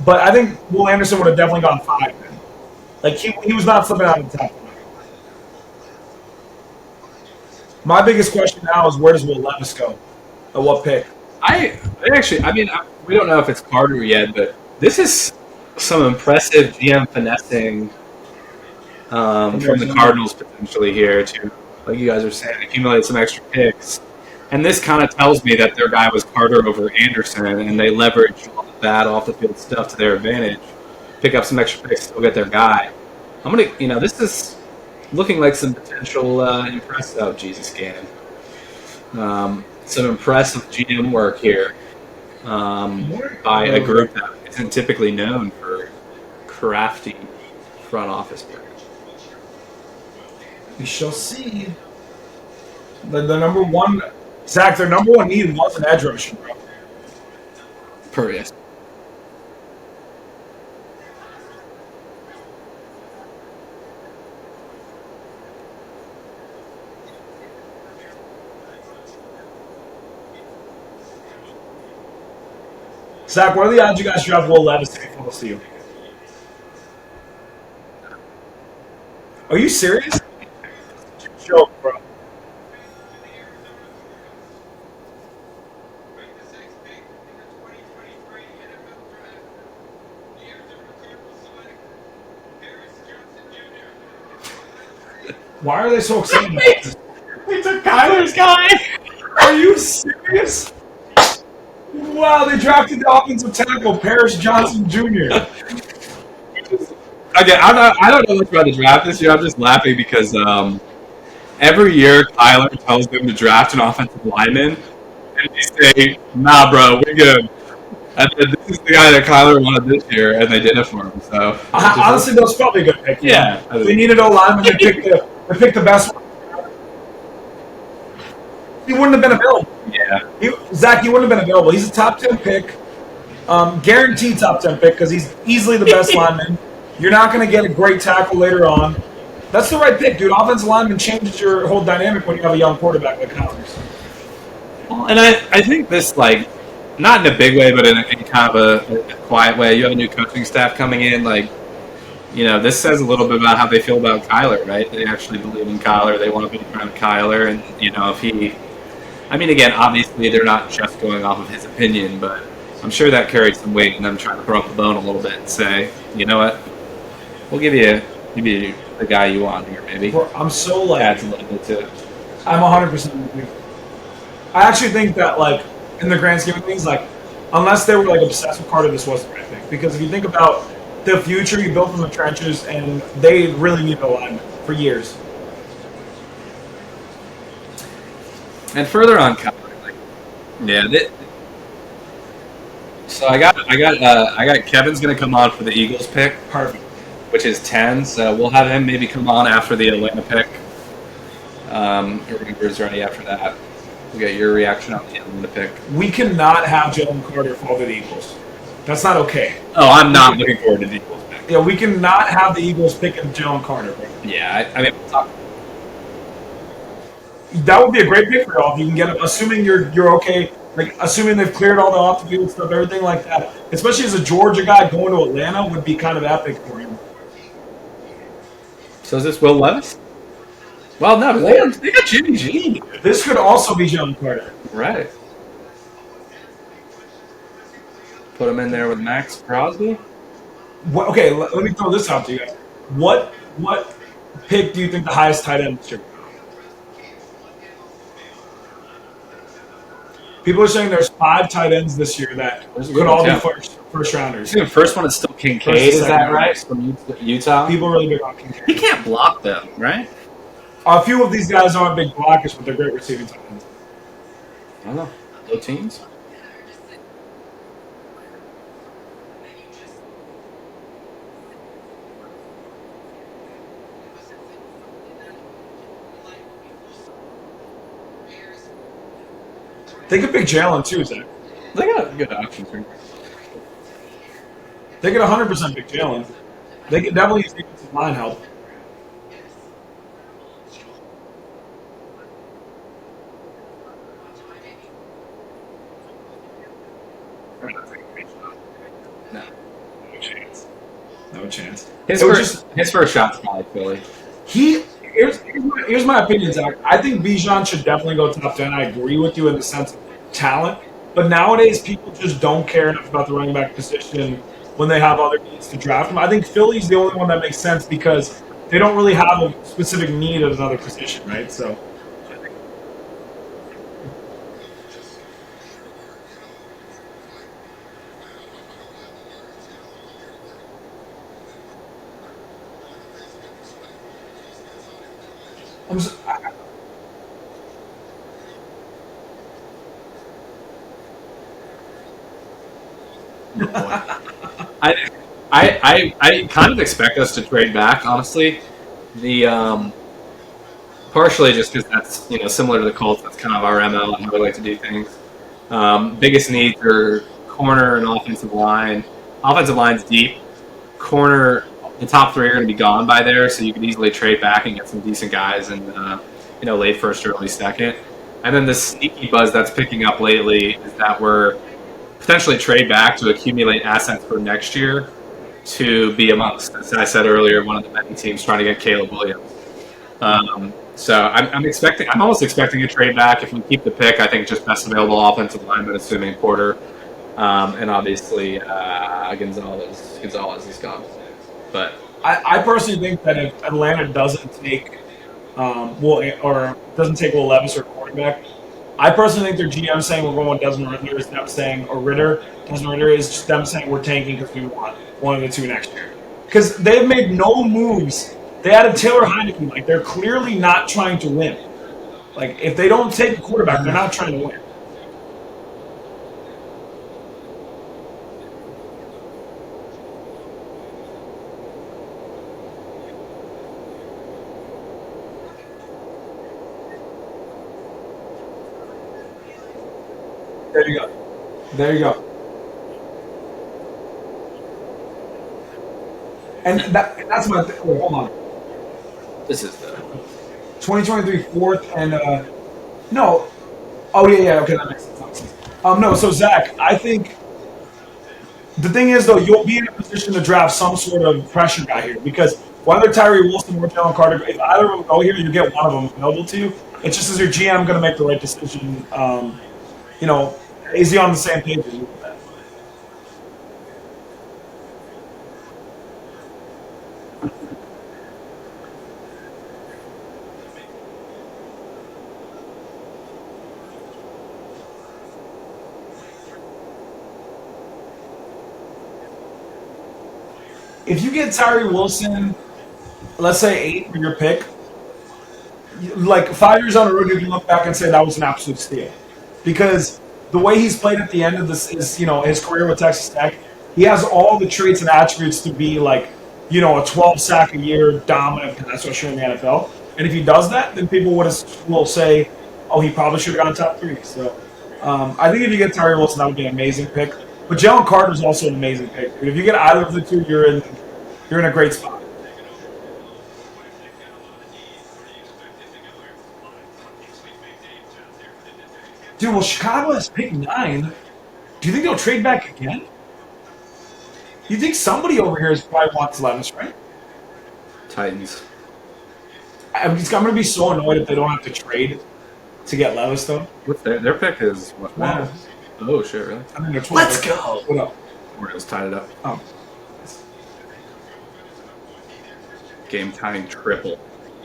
But I think Will Anderson would have definitely gone 5 then. Like, he was not slipping out of the top 5. My biggest question now is where does Will Levis go? At what pick? We don't know if it's Carter yet, but this is some impressive GM finessing from the Cardinals potentially here to, like you guys are saying, accumulate some extra picks. And this kind of tells me that their guy was Carter over Anderson, and they leveraged all of that off the field stuff to their advantage, pick up some extra picks, still get their guy. This is looking like some potential impressive. Oh, Jesus, Gannon. Some impressive GM work here by a group that isn't typically known for crafty front office work. We shall see. The number one, Zach, their number one need was an edge rusher, bro. Yes. Zach, what are the odds you guys draft Will Levis to be close to you? Are you serious? Joke, bro. Why are they so excited about this? They took Kyler's guy. Are you serious? Wow, they drafted the offensive tackle, Paris Johnson Jr. Again, I don't know much about the draft this year. I'm just laughing because every year Kyler tells them to draft an offensive lineman, and they say, "Nah, bro, we're good." And then this is the guy that Kyler wanted this year, and they did it for him. So Honestly, that was probably a good pick. Yeah. They needed a lineman. They picked the best one. He wouldn't have been available. Yeah. Zach, he wouldn't have been available. He's a top 10 pick, guaranteed top 10 pick because he's easily the best lineman. You're not going to get a great tackle later on. That's the right pick, dude. Offensive lineman changes your whole dynamic when you have a young quarterback like Kyler. Well, and I think this, like, not in a big way, but in kind of a quiet way. You have a new coaching staff coming in. Like, this says a little bit about how they feel about Kyler, right? They actually believe in Kyler. They want to be around Kyler. And, if he... again, obviously they're not just going off of his opinion, but I'm sure that carried some weight in them trying to throw up the bone a little bit and say, you know what, we'll give you the guy you want here, maybe. I'm so, like... Adds a little bit to it. I'm 100% with you. I actually think that, like, in the grand scheme of things, like, unless they were, like, obsessed with Carter, this was the right thing. Because if you think about the future you built from the trenches, and they really need alignment for years. And further on, like, yeah. So I got Kevin's gonna come on for the Eagles pick, Perfect. which is 10. So we'll have him maybe come on after the Atlanta pick. Whoever's ready after that. We'll get your reaction on the Atlanta pick. We cannot have Jalen Carter fall to the Eagles. That's not okay. Oh, I'm not looking forward to the Eagles pick. Yeah, we cannot have the Eagles picking Jalen Carter. Bro. Yeah, I mean, That would be a great pick for y'all if you can get him. Assuming you're okay, like assuming they've cleared all the off the field stuff, everything like that. Especially as a Georgia guy going to Atlanta would be kind of epic for him. so is this Will Levis? Well, no, they got Jimmy G. This could also be Jalen Carter. Right. Put him in there with Max Crosby. Okay, let me throw this out to you guys. What pick do you think the highest tight end should be? People are saying there's 5 tight ends this year that could all be first rounders. The first one is still Kincaid, is that right? From Utah. People are really big on Kincaid. He can't block them, right? A few of these guys aren't big blockers, but they're great receiving tight ends. I don't know. Low teams. They could pick Jalen too, Zach. They got good options here. They could 100% pick Jalen. They could definitely use defensive line help. No. No chance. No chance. His first shot's probably Philly. Here's my opinion, Zach. I think Bijan should definitely go top 10. I agree with you in the sense of talent. But nowadays, people just don't care enough about the running back position when they have other needs to draft them. I think Philly's the only one that makes sense because they don't really have a specific need at another position, right? So. I kind of expect us to trade back, honestly. The partially just because that's similar to the Colts. That's kind of our MO and how we like to do things. Biggest needs are corner and offensive line. Offensive line's deep. Corner, the top 3 are going to be gone by there, so you could easily trade back and get some decent guys in late first or early second. And then the sneaky buzz that's picking up lately is that we're potentially trade back to accumulate assets for next year to be amongst, as I said earlier, one of the many teams trying to get Caleb Williams. So I'm almost expecting a trade back. If we keep the pick, I think just best available offensive lineman, assuming Porter, and obviously Gonzalez is gone. But I personally think that if Atlanta doesn't take doesn't take Will Levis or quarterback, I personally think their GM saying we're going with Desmond Ritter is them saying, or Ritter, Desmond Ritter is just them saying we're tanking because we want one of the 2 next year. Because they've made no moves. They added Taylor Heineke. Like, they're clearly not trying to win. Like, if they don't take a quarterback, they're not trying to win. There you go. There you go. And that's my thing. Wait, hold on. this is the 2023 fourth and no. Oh yeah, okay, that makes sense. No, so Zach, I think the thing is though, you'll be in a position to draft some sort of pressure guy here because whether Tyree Wilson or Jalen Carter, if either of them go here, you get one of them available to you. It's just as your GM going to make the right decision. Is he on the same page as you with that? if you get Tyree Wilson, let's say 8 for your pick, like 5 years on the road, you can look back and say that was an absolute steal, because the way he's played at the end of this is, his career with Texas Tech, he has all the traits and attributes to be like, a 12 sack a year dominant pass rusher in the NFL. And if he does that, then people will say, oh, he probably should have gone top 3. So I think if you get Tyree Wilson, that would be an amazing pick. But Jalen Carter is also an amazing pick. If you get either of the two, you're in a great spot. Dude, well, Chicago has pick 9. Do you think they'll trade back again? You think somebody over here probably wants Levis, right? Titans. I'm going to be so annoyed if they don't have to trade to get Levis, though. What's their pick is what? Wow. Oh, shit, really? I mean, Let's go. What up? Orioles tied it up. Oh. Game tying triple.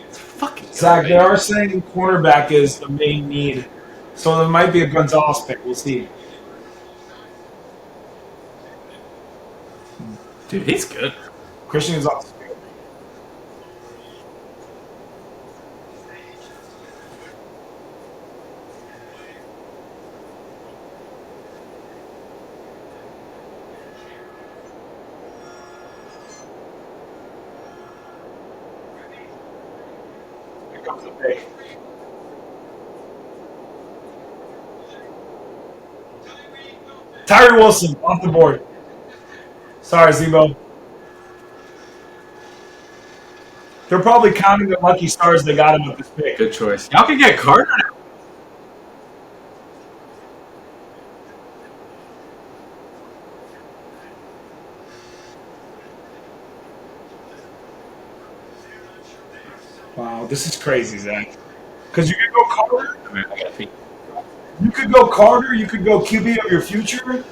It's fucking Zach, great. they are saying cornerback is the main need. So there might be a Gonzalez pick. We'll see. Dude, he's good. Christian Gonzalez. Here comes the pick. Tyree Wilson off the board. Sorry, Zebo. They're probably counting the lucky stars they got him with this pick. Good choice. Y'all can get Carter now. Wow, this is crazy, Zach. Because you could go Carter, I mean, I got feet. you could go Carter, you could go QB of your future.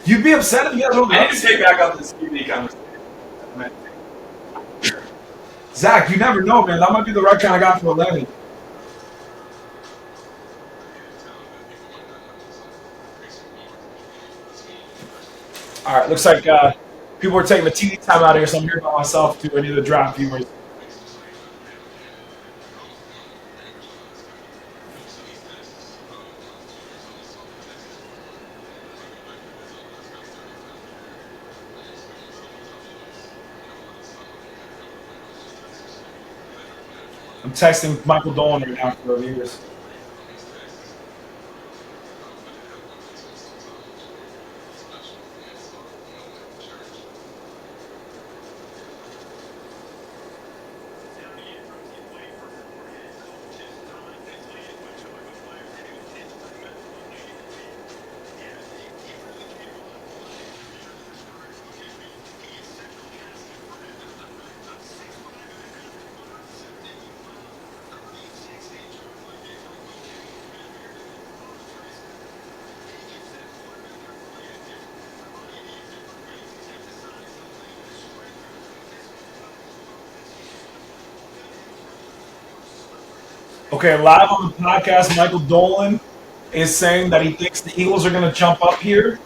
You'd be upset if you guys don't. I need to take back up this QB conversation. Zach, you never know, man. That might be the right kind of guy for 11. All right, looks like people are taking the TV time out here, so I'm here by myself to any of the draft viewers. I'm texting Michael Dolan right now for viewers. Okay, live on the podcast, Michael Dolan is saying that he thinks the Eagles are going to jump up here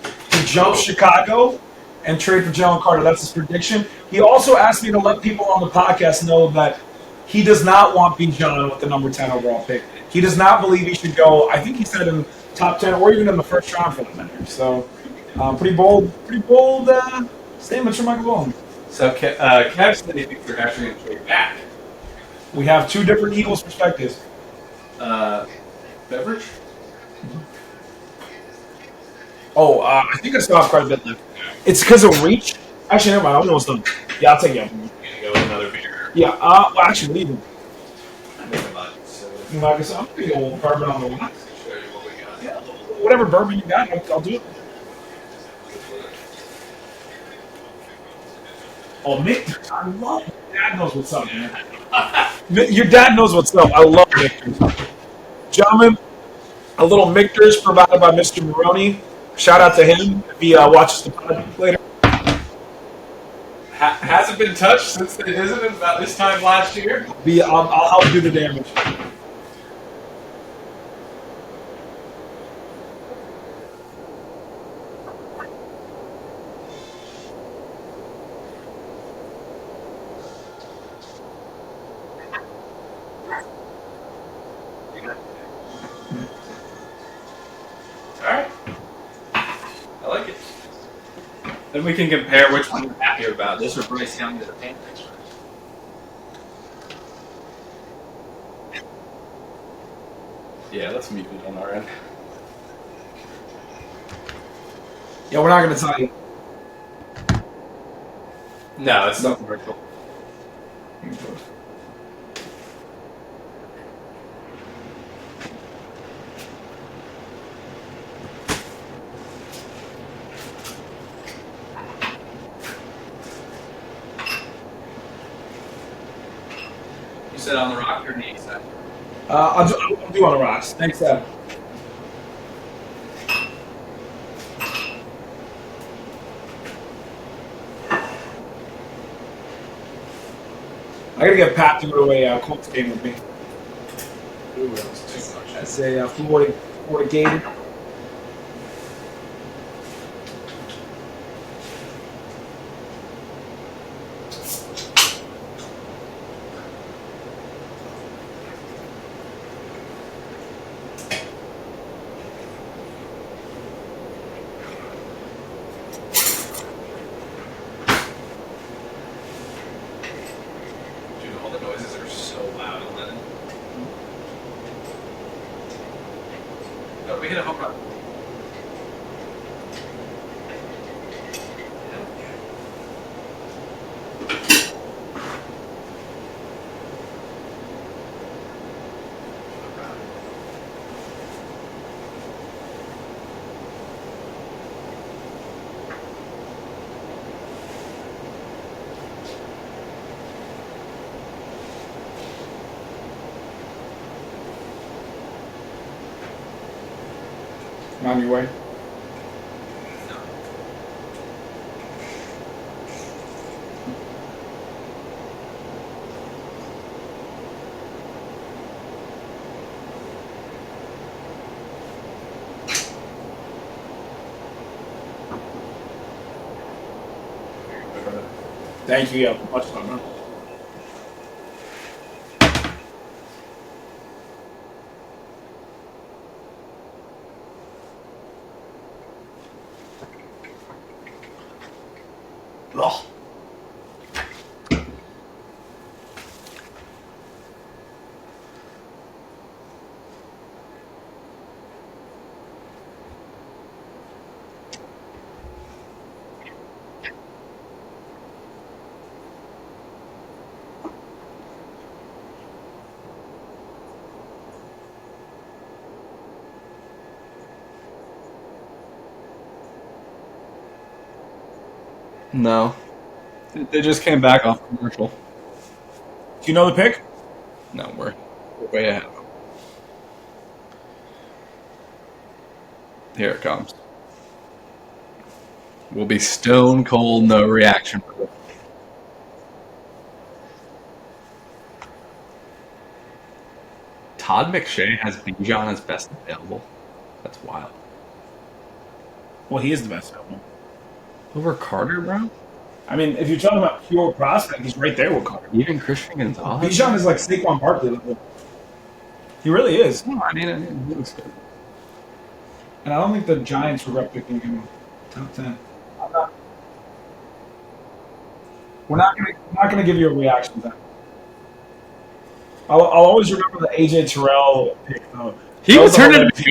to jump Chicago and trade for Jalen Carter. That's his prediction. He also asked me to let people on the podcast know that he does not want Bijan with the number 10 overall pick. He does not believe he should go, I think he said in top 10 or even in the first round for that matter. So, pretty bold statements from Michael Dolan. So Kev said he thinks they're actually going to trade back. We have two different Eagles perspectives. Beverage? Oh, I think I still have quite a bit left. It's because of reach. Actually, never mind. I'm almost done. Yeah, I'll take it. You're going to go with another beer. Yeah, well, actually, leave them. I make a lot. So Like I said, I'm pretty old bourbon on the line. show you what we got. Yeah, whatever bourbon you got, I'll do it. Oh, Mick, I love it. Dad knows what's up, man. Your dad knows what's up. I love Michters. Gentlemen, a little Michters provided by Mr. Maroney. Shout out to him if he watches the podcast later. Hasn't been touched since it isn't about this time last year. I'll help do the damage. All right. I like it. Then we can compare which one you're happier about, this or Bryce Young to the Panthers. Yeah, let's mute it on our end. Yeah, we're not going to tell you. No, it's not commercial. You said on the rock or the east side? I'll do on the rocks. Thanks, Dad. I gotta get Pat to go to a Colts game with me. Ooh, that was too much. That's a Florida Gator. Dude, all the noises are so loud in Lennon. No, we hit a home run. On your way. Thank you. Yeah, much fun, man. Ugh. No. They just came back off commercial. Do you know the pick? No, we're way ahead. Here it comes. We'll be stone cold, no reaction. Todd McShay has Bijan as best available. That's wild. Well, he is the best available. Over Carter, bro? I mean, if you're talking about pure prospect, he's right there with Carter. Even Christian Gonzalez? Bijan is like Saquon Barkley level. He really is. No, I mean, he looks good. And I don't think the Giants were picking him top 10. We're not gonna give you a reaction to that. I'll always remember the AJ Terrell pick though. He was turned into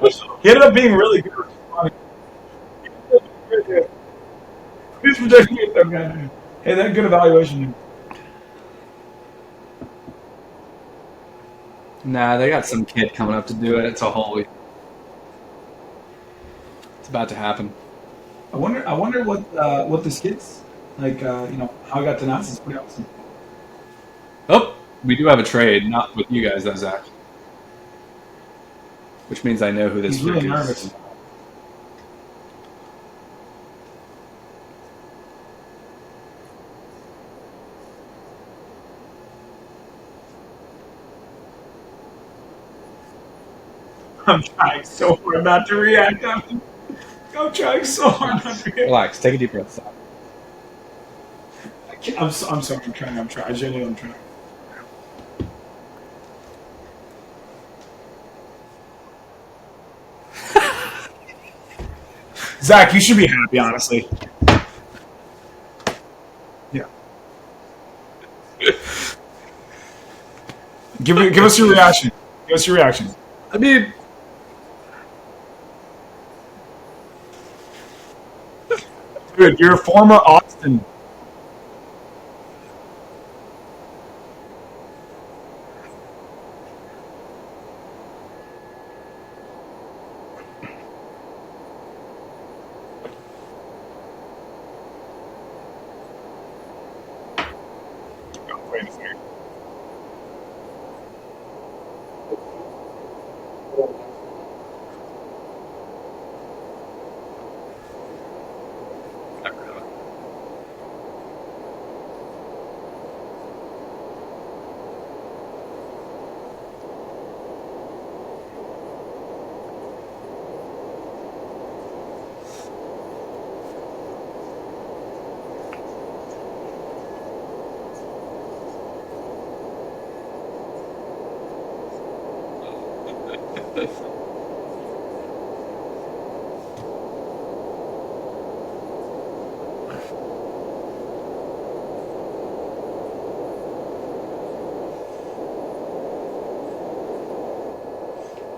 He ended up being really good. He's projecting it though, guy. Hey, that good evaluation. Nah, they got some kid coming up to do it. It's a holy. It's about to happen. I wonder what this kid's like. How it got denounced is pretty awesome. Oh, we do have a trade, not with you guys though, Zach. Which means I know who this He's really pick nervous. is. I'm trying so hard not to react. I'm trying so hard not to react. Relax, take a deep breath. Stop. I'm sorry. I'm trying. I genuinely am trying. Zach, you should be happy, honestly. Yeah. Give us your reaction. Give us your reaction. I mean, Dude, you're a former Austin. Wait a second.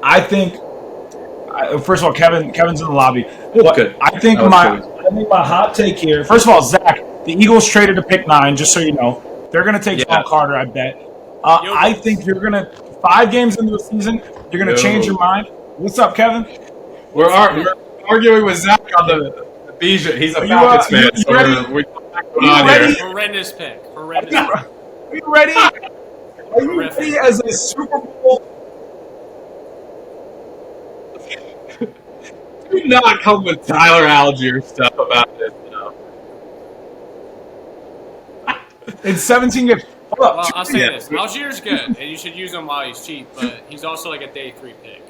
I think. First of all, Kevin's in the lobby. good. I think my hot take here. First of all, Zach, the Eagles traded to pick 9. Just so you know, they're going to take John Carter. I bet. I think you're going to 5 games into the season, you're going to change your mind. What's up, Kevin? We're arguing with Zach on the Bijan. He's a Falcons fan. You ready? We're Horrendous pick. Horrendous. Are you ready? Are you ready as a Super Bowl? Do not come with Tyler Algier stuff about this stuff. In 17 games. Well, I'll say this. Algier's good, and you should use him while he's cheap, but he's also like a day 3 pick.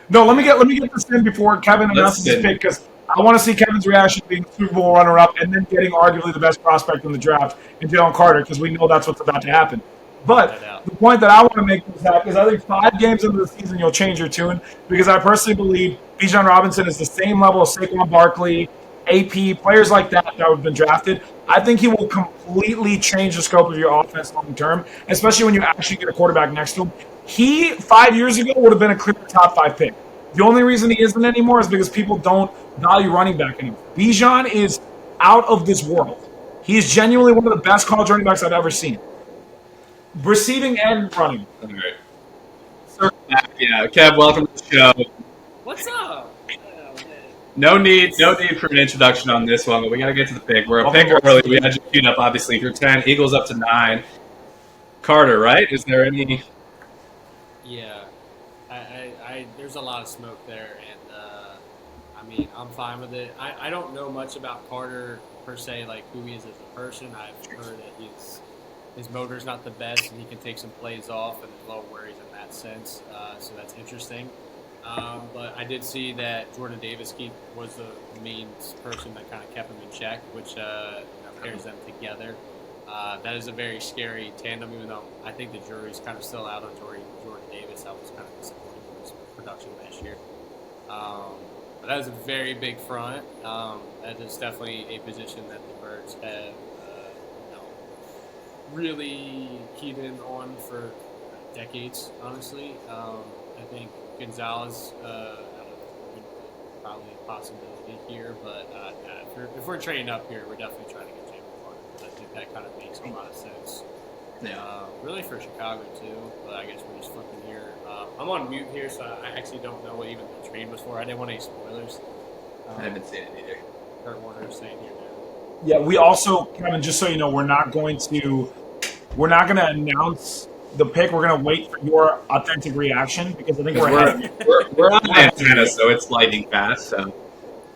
No, let me get this in before Kevin announces his pick, because I want to see Kevin's reaction being Super Bowl runner-up and then getting arguably the best prospect in the draft in Jalen Carter, because we know that's what's about to happen. But the point that I want to make is that I think 5 games into the season you'll change your tune, because I personally believe Bijan Robinson is the same level of Saquon Barkley, AP, players like that have been drafted. I think he will completely change the scope of your offense long term, especially when you actually get a quarterback next to him. He, 5 years ago, would have been a clear top 5 pick. The only reason he isn't anymore is because people don't value running back anymore. Bijan is out of this world. He is genuinely one of the best college running backs I've ever seen. Receiving and running. All right. Yeah, Kev, welcome to the show. What's up? No need for an introduction on this one, but we got to get to the pick. We're a pick early. We had you queued up, obviously, through 10. Eagles up to 9. Carter, right? Is there any... Yeah. There's a lot of smoke there, and I mean, I'm fine with it. I don't know much about Carter, per se, like who he is as a person. I've heard that his motor's not the best, and he can take some plays off, and there's low worries in that sense. So that's interesting. But I did see that Jordan Davis was the main person that kind of kept him in check, which pairs them together. That is a very scary tandem, even though I think the jury's kind of still out on Jordan Davis. I was kind of disappointed with his production last year. But that is a very big front. That is definitely a position that the Birds have really keyed in on for decades, honestly. I think Gonzalez probably a possibility here, but if we're trading up here, we're definitely trying to get James Carter. I think that kind of makes a lot of sense. Yeah. Really for Chicago too, but I guess we're just flipping here. I'm on mute here, so I actually don't know what even the trade was for. I didn't want any spoilers. I haven't seen it either. Kurt Warner saying here now. Yeah, we also, Kevin, just so you know, we're not going to announce the pick. We're going to wait for your authentic reaction, because I think we're on antenna, so it's lightning fast. So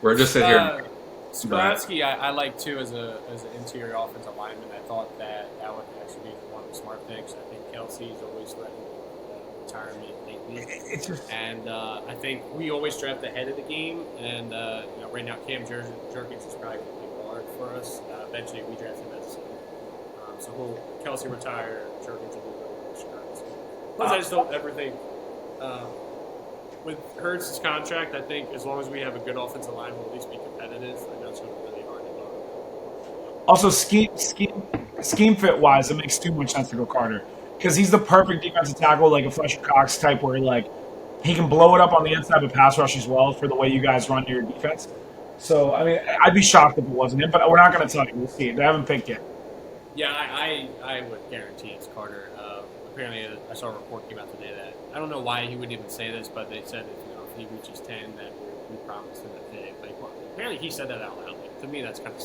we're just sitting here. Skoronski, I like too as an interior offensive lineman. I thought that would actually be one of the smart picks. I think Kelsey's always threatened retirement lately, and I think we always draft ahead of the game. And right now Cam Jerkins is probably going to be guard for us. Eventually, we draft him as a center. So will Kelsey retire? Jerkins will be Plus, I just don't ever think with Hurts' contract, I think as long as we have a good offensive line, we'll at least be competitive. I know it's going to be really hard to do. Also, scheme fit wise, it makes too much sense to go Carter because he's the perfect defensive tackle, like a Fletcher Cox type, where like he can blow it up on the inside with pass rush as well for the way you guys run your defense. So I mean, I'd be shocked if it wasn't him, but we're not going to tell you. We'll see. They haven't picked yet. Yeah, I would guarantee it's Carter. Apparently, I saw a report came out today that I don't know why he would even say this, but they said if he reaches 10, then we promise him a pick. Like, well, apparently, he said that out loud. Like, to me, that's kind of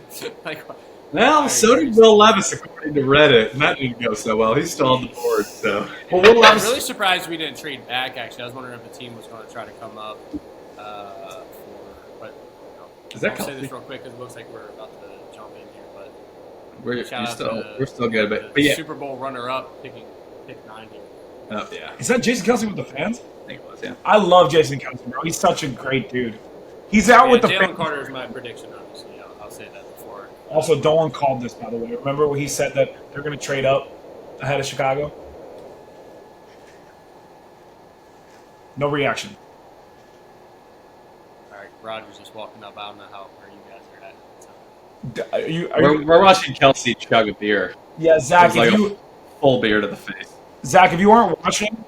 stupid. Like, Well, so did Will Levis, according to Reddit, and that didn't go so well. He's still on the board, so. Well, Will I'm Levis, really surprised we didn't trade back. Actually, I was wondering if the team was going to try to come up for. But Is that I'll say Kelsey? this real quick because it looks like we're about to jump in here. But We're shout out to still good, the but yeah. Super Bowl runner-up pick 9 here. Oh, yeah. is that Jason Kelsey with the fans? I think it was, yeah. I love Jason Kelsey, bro. He's such a great dude. He's out with the Jalen fans. Carter is my prediction, obviously. I'll say that before. Also, Dolan called this, by the way. Remember when he said that they're going to trade up ahead of Chicago? No reaction. All right, Roger's just walking up. I don't know where you guys are at. So. We're watching Kelsey chug a beer. Yeah, Zach. It's like If you full beer to the face. Zach, if you aren't watching,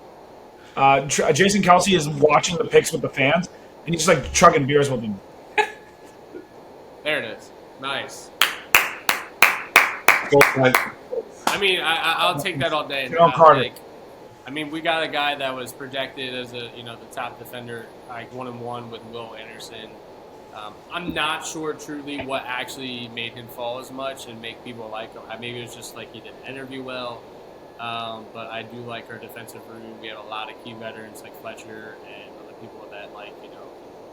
Jason Kelsey is watching the picks with the fans, and he's just like chugging beers with them. There it is. Nice. Goal line. I mean, I'll take that all day. Jalen Carter. I mean, we got a guy that was projected as the top defender, like 1-1 with Will Anderson. I'm not sure truly what actually made him fall as much and make people like him. Maybe it was just like he didn't interview well. But I do like our defensive room. We have a lot of key veterans like Fletcher and other people that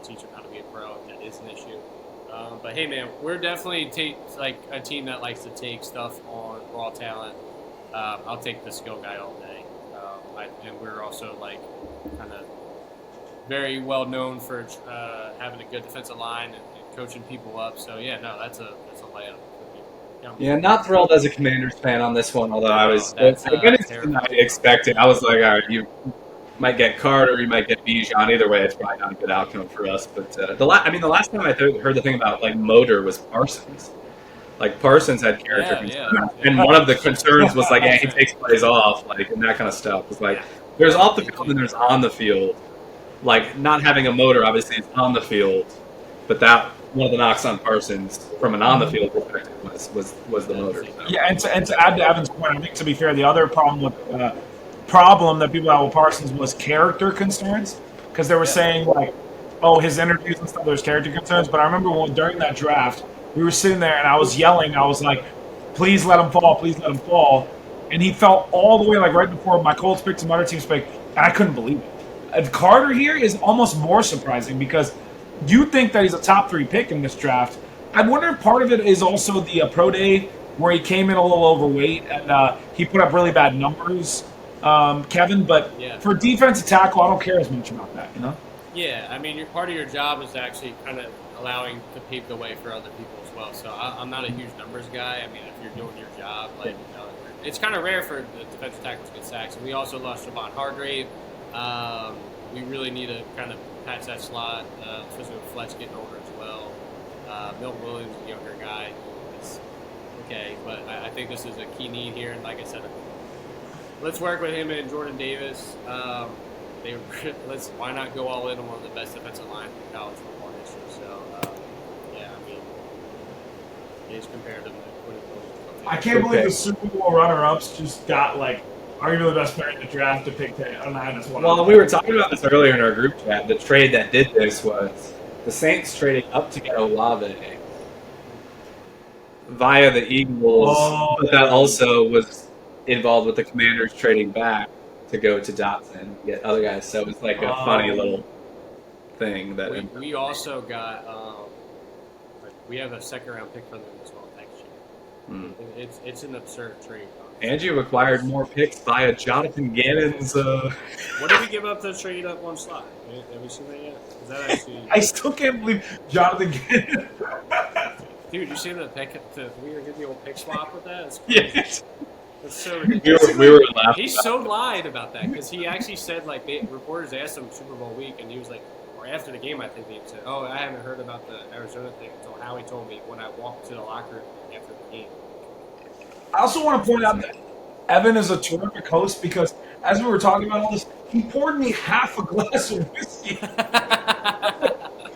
teach him how to be a pro. That is an issue. But hey, man, we're definitely a team that likes to take stuff on raw talent. I'll take the skill guy all day. And we're also kind of very well known for having a good defensive line and coaching people up. So yeah, no, that's a layup. Yeah, not thrilled as a Commanders fan on this one, although I was that's, I expected. I was like, all right, you might get Carter, you might get Bijan. Either way, it's probably not a good outcome for us. But the last time I heard the thing about motor was Parsons. Like Parsons had character concerns, and one of the concerns was he takes plays off, and that kind of stuff. It's there's off the field and there's on the field. Not having a motor obviously is on the field, but that one of the knocks on Parsons from an on the field perspective was the motor. So. Yeah, and to add to Evan's point, I think to be fair, the other problem that people had with Parsons was character concerns because they were saying his interviews and stuff, there's character concerns. But I remember during that draft, we were sitting there and I was yelling. I was like, "Please let him fall! Please let him fall!" And he fell all the way right before my Colts picked, some other teams picked, and I couldn't believe it. And Carter here is almost more surprising because you think that he's a top 3 pick in this draft. I wonder if part of it is also the pro day where he came in a little overweight and he put up really bad numbers, Kevin. But for defensive tackle, I don't care as much about that, Yeah, I mean, part of your job is actually kind of allowing to pave the way for other people as well. So I'm not a huge numbers guy. I mean, if you're doing your job, it's kind of rare for the defensive tackles to get sacks. And we also lost Javon Hargrave. We really need to kind of patch that slot, especially with Fletch getting older as well. Milton Williams, a younger guy, it's okay, but I think this is a key need here. And like I said, let's work with him and Jordan Davis. Why not go all in on one of the best defensive lines in college football history? So, he's comparative. I can't believe the Super Bowl runner-ups just got arguably the best player in the draft to pick Well, we were talking about this earlier in our group chat. The trade that did this was the Saints trading up to get Olave via the Eagles, but that also was involved with the Commanders trading back to go to Dotson, get other guys. So it's a funny little thing that we also got. We have a second-round pick for them as well next year. It's an absurd trade. And you acquired more picks via Jonathan Gannon's. What did we give up to trade up one slot? Have we seen that yet? Is that actually? I still can't believe Jonathan Gannon. Dude, you see the pick? We were getting the old pick swap with that? Yes. That's so We ridiculous. were laughing. He so lied about that because he actually said like reporters asked him Super Bowl week and he was like, or after the game I think he said, "Oh, I haven't heard about the Arizona thing until Howie told me when I walked to the locker room after the game." I also want to point out that Evan is a terrific host because as we were talking about all this, he poured me half a glass of whiskey. I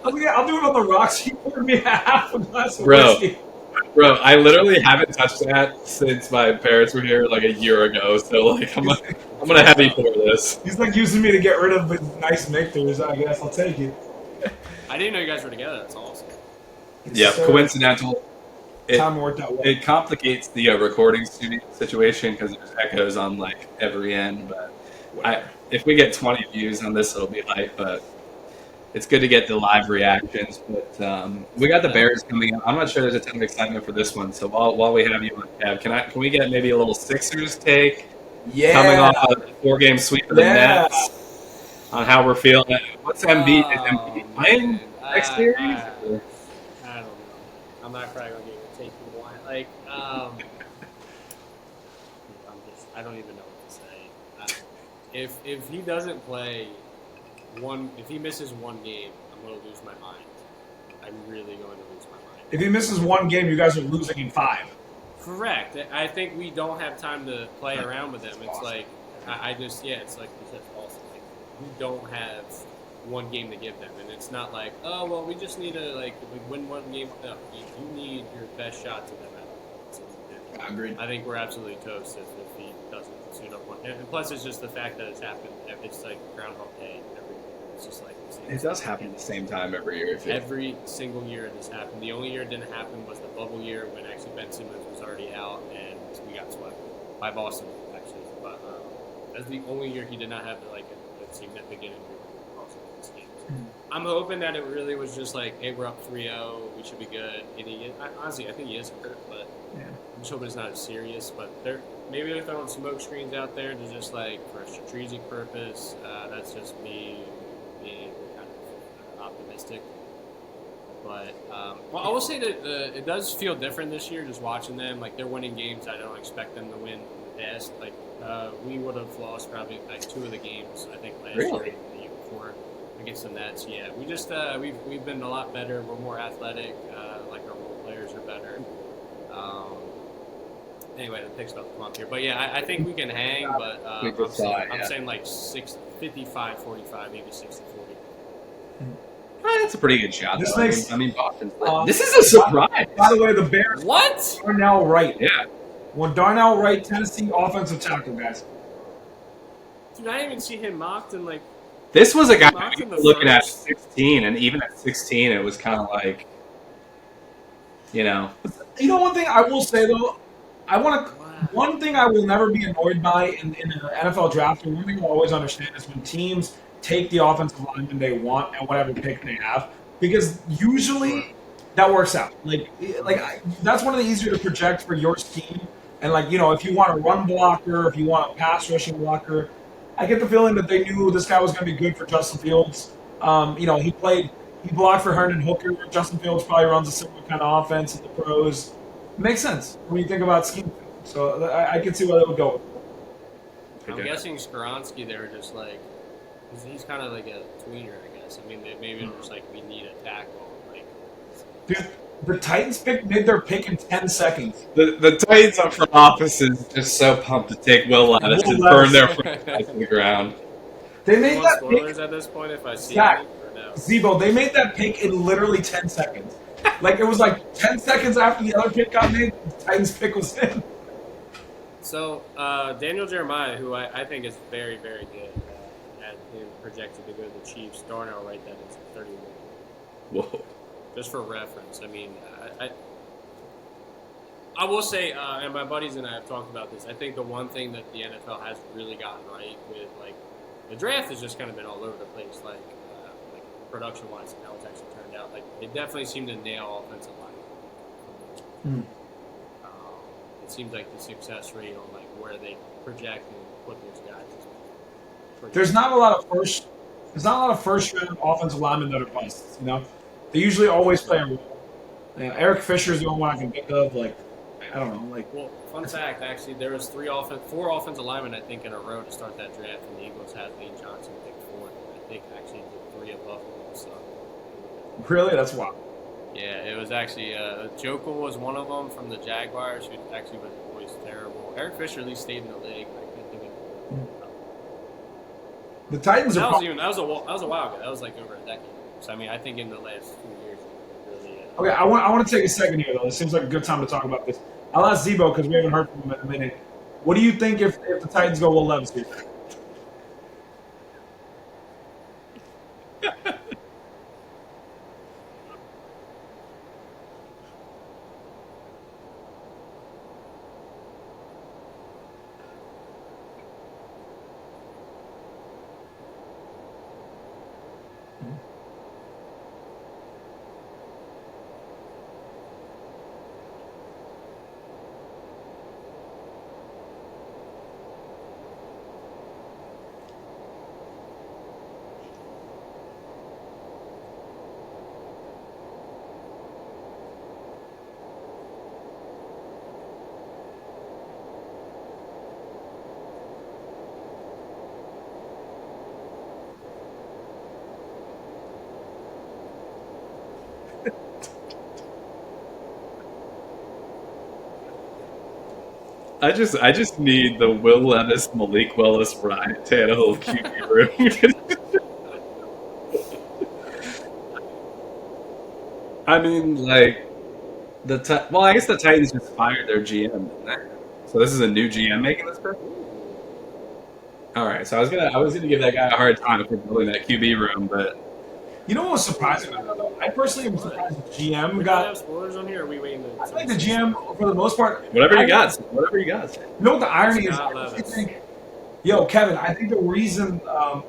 was like, I'll do it on the rocks. He poured me half a glass of whiskey. Bro, I literally haven't touched that since my parents were here like a year ago. So like, I'm gonna have you pour this. He's like using me to get rid of his nice victories. I guess I'll take it. I didn't know you guys were together. That's awesome. Yeah, So, coincidental. time worked out well. It complicates the recording studio situation because there's echoes on like every end. But if we get 20 views on this, it'll be hype. But it's good to get the live reactions. But we got the Bears coming up. I'm not sure there's a ton of excitement for this one. So while we have you on, Kev, can we get maybe a little Sixers take coming off a 4-game sweep of the Nets on how we're feeling? What's Embiid? Is Embiid playing next series? I don't know. I'm not probably gonna get take one. Like, I don't even know what to say. If he doesn't play if he misses one game, I'm gonna lose my mind. I'm really going to lose my mind. If he misses one game, you guys are losing in 5. Correct. I think we don't have time to play around with him. It's like it's like you said, awesome. Like we don't have one game to give them, and it's not like, oh well, we just need to win one game. No, you need your best shot to them. Agreed. I think we're absolutely toast if he doesn't suit up one. And plus, it's just the fact that it's happened. It's like Groundhog Day every year. It's just like It does happen at the same time every year. every single year this happened. The only year it didn't happen was the bubble year when actually Ben Simmons was already out and we got swept by Boston actually. But that's the only year he did not have a significant injury across this game. I'm hoping that it really was just like, hey, we're up 3-0, we should be good. And honestly, I think he is hurt, but I'm just hoping it's not as serious. But maybe they're throwing smoke screens out there to just like for a strategic purpose. That's just me being kind of optimistic. But I will say that it does feel different this year. Just watching them, like they're winning games I don't expect them to win in the past. Like we would have lost probably like 2 of the games I think last year and the year before against the Nets. Yeah, we just we've been a lot better. We're more athletic. Like our role players are better. Anyway, the pick's about to come up here, but yeah, I think we can hang. But I'm saying like 55-45, maybe 60-40. That's a pretty good shot. This Boston's this is a surprise. By the way, the Bears. What? Darnell Wright. Yeah. Well, Darnell Wright, Tennessee offensive tackle, guys. Dude, I didn't even see him mocked in like. This was a guy Mocked in the looking at first. 16, and even at 16, it was kind of like, You know, one thing I will say though, one thing I will never be annoyed by in an NFL draft, and one thing I'll always understand is when teams take the offensive lineman they want and whatever pick they have, because usually that works out. That's one of the easier to project for your scheme. And if you want a run blocker, if you want a pass rushing blocker, I get the feeling that they knew this guy was going to be good for Justin Fields. He blocked for Herndon Hooker. Justin Fields probably runs a similar kind of offense in the pros. It makes sense when you think about scheme. So I can see where they would go. I'm guessing Skoronski, they were just like, he's kind of like a tweener, I guess. I mean, maybe they're just like, we need a tackle. Dude, the Titans made their pick in 10 seconds. the Titans up front office is just so pumped to take Will Levis and burn their franchise to the ground. They made that spoilers pick. at this point if I see Zach, it or no? Zebo, they made that pick in literally 10 seconds. It was like 10 seconds after the other pick got made, the Titans pick was in. So, Daniel Jeremiah, who I think is very, very good, had him projected to go to the Chiefs. Darnell Wright, that is 31. Whoa. Just for reference, I mean, I will say, and my buddies and I have talked about this, I think the one thing that the NFL has really gotten right with, the draft has just kind of been all over the place, production-wise and how it's actually turned out. They definitely seem to nail offensive line. It seems like the success rate on, where they project and put those guys is There's not a lot of first-round offensive linemen that are busts, They usually always play a role. Eric Fisher is the only one I can think of. I don't know. Like, Well, fun fact, actually, there was four offensive linemen, I think, in a row to start that draft, and the Eagles had Lane Johnson pick fourth. I think actually the three above him. So. really, that's wild. Yeah, it was actually Jokel was one of them from the Jaguars, who actually was terrible. Eric Fisher at least stayed in the league. I can't think of. The Titans That are. was a while ago. That was like over a decade. So I mean, I think in the last 2 years, really. Okay, I want to take a second here though. It seems like a good time to talk about this. I'll ask Zebo because we haven't heard from him in a minute. What do you think if the Titans go Will Levis here? I just need the Will Levis, Malik Willis, Ryan Tannehill QB room. I mean, like well, I guess the Titans just fired their GM, didn't they? So this is a new GM making this pick. All right, so I was gonna give that guy a hard time for building that QB room, but You know what was surprising? I personally am surprised the GM We got. have spoilers on here. Or are we waiting? I think the GM, for the most part, whatever I- you got. You know what the irony is? Scott I actually Levis. think, Kevin, I think the reason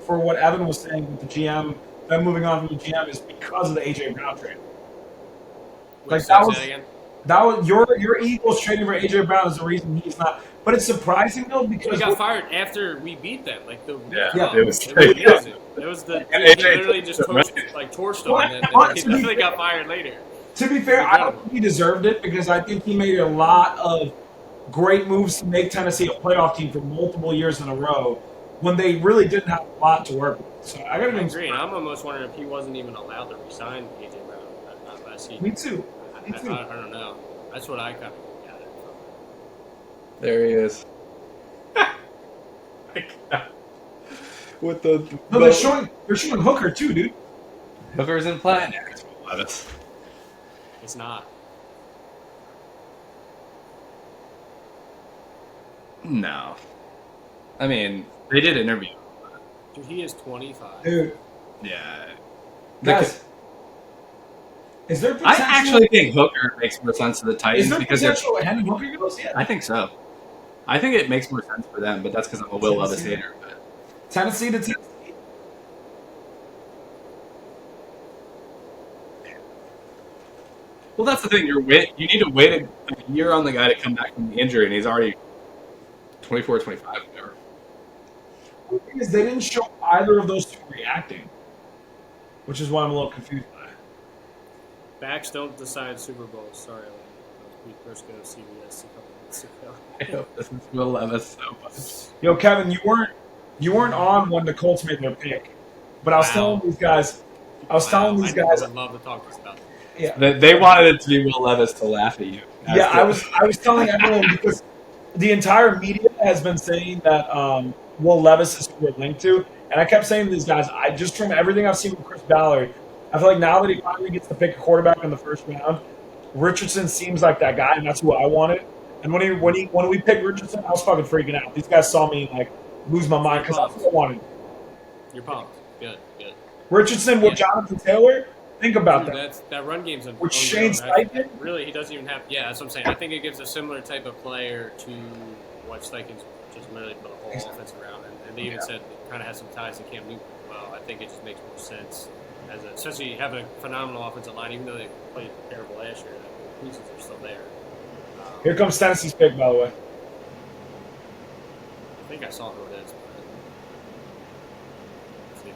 for what Evan was saying with the GM, them moving on from the GM, is because of the AJ Brown trade. Wait, like, say that that was- again? That was your Eagles trading for AJ Brown is the reason he's not. But it's surprising though He because got fired after we beat them. Like the Yeah, it was- amazing. It was the And he AJ literally just right. torched him, Well, and then but he to be definitely fair- got fired later. to be fair, I don't think he deserved it because I think he made a lot of great moves to make Tennessee a playoff team for multiple years in a row when they really didn't have a lot to work with. So I got I to agree, and I'm almost wondering if he wasn't even allowed to resign AJ Brown last season. Me too. I, Me too. I don't know. That's what I kind of gathered from. there he is. With the No, they're showing Hooker too, dude. Hooker's in play. Yeah, it's Will Levis. It's not. No, I mean they did interview. Dude, he is 25. Dude, Yeah, guys, is there I potential? actually think Hooker makes more sense to the is Titans there because they're. potential Hendon Hooker goes? Yeah. I think so. I think it makes more sense for them, but that's because I'm a Will Levis hater. But Tennessee to Tennessee. well, that's the thing. You need to wait a year on the guy to come back from the injury, and he's already 24, 25, whatever. The thing is, they didn't show either of those two reacting, which is why I'm a little confused by it. Backs don't decide Super Bowls. Sorry, that was Pete Briscoe of CBS a couple months ago. I hope this is Will Levis so much. Yo, Kevin, you weren't on when the Colts made their pick, but I was Wow. telling these guys, I would love to talk to us about that. yeah, They wanted it to be Will Levis to laugh at you. yeah, I was telling everyone because the entire media has been saying that Will Levis is who we're linked to, and I kept saying to these guys, I just from everything I've seen with Chris Ballard, I feel like now that he finally gets to pick a quarterback in the first round, Richardson seems like that guy, and that's who I wanted. And when we picked Richardson, I was fucking freaking out. These guys saw me like lose my mind because that's what I wanted. You're pumped. Good, good. Richardson with Jonathan Taylor. Think about Dude, that. that run game's With Shane Steichen? Really, he doesn't even have. Yeah, that's what I'm saying. I think it gives a similar type of player to what Steichen's just literally built a whole offense around. And they even said it kind of has some ties to Cam Newton as well. I think it just makes more sense, especially having a phenomenal offensive line, even though they played terrible last year. The pieces are still there. Here comes Tennessee's pick, by the way. I think I saw who it is. But let's see.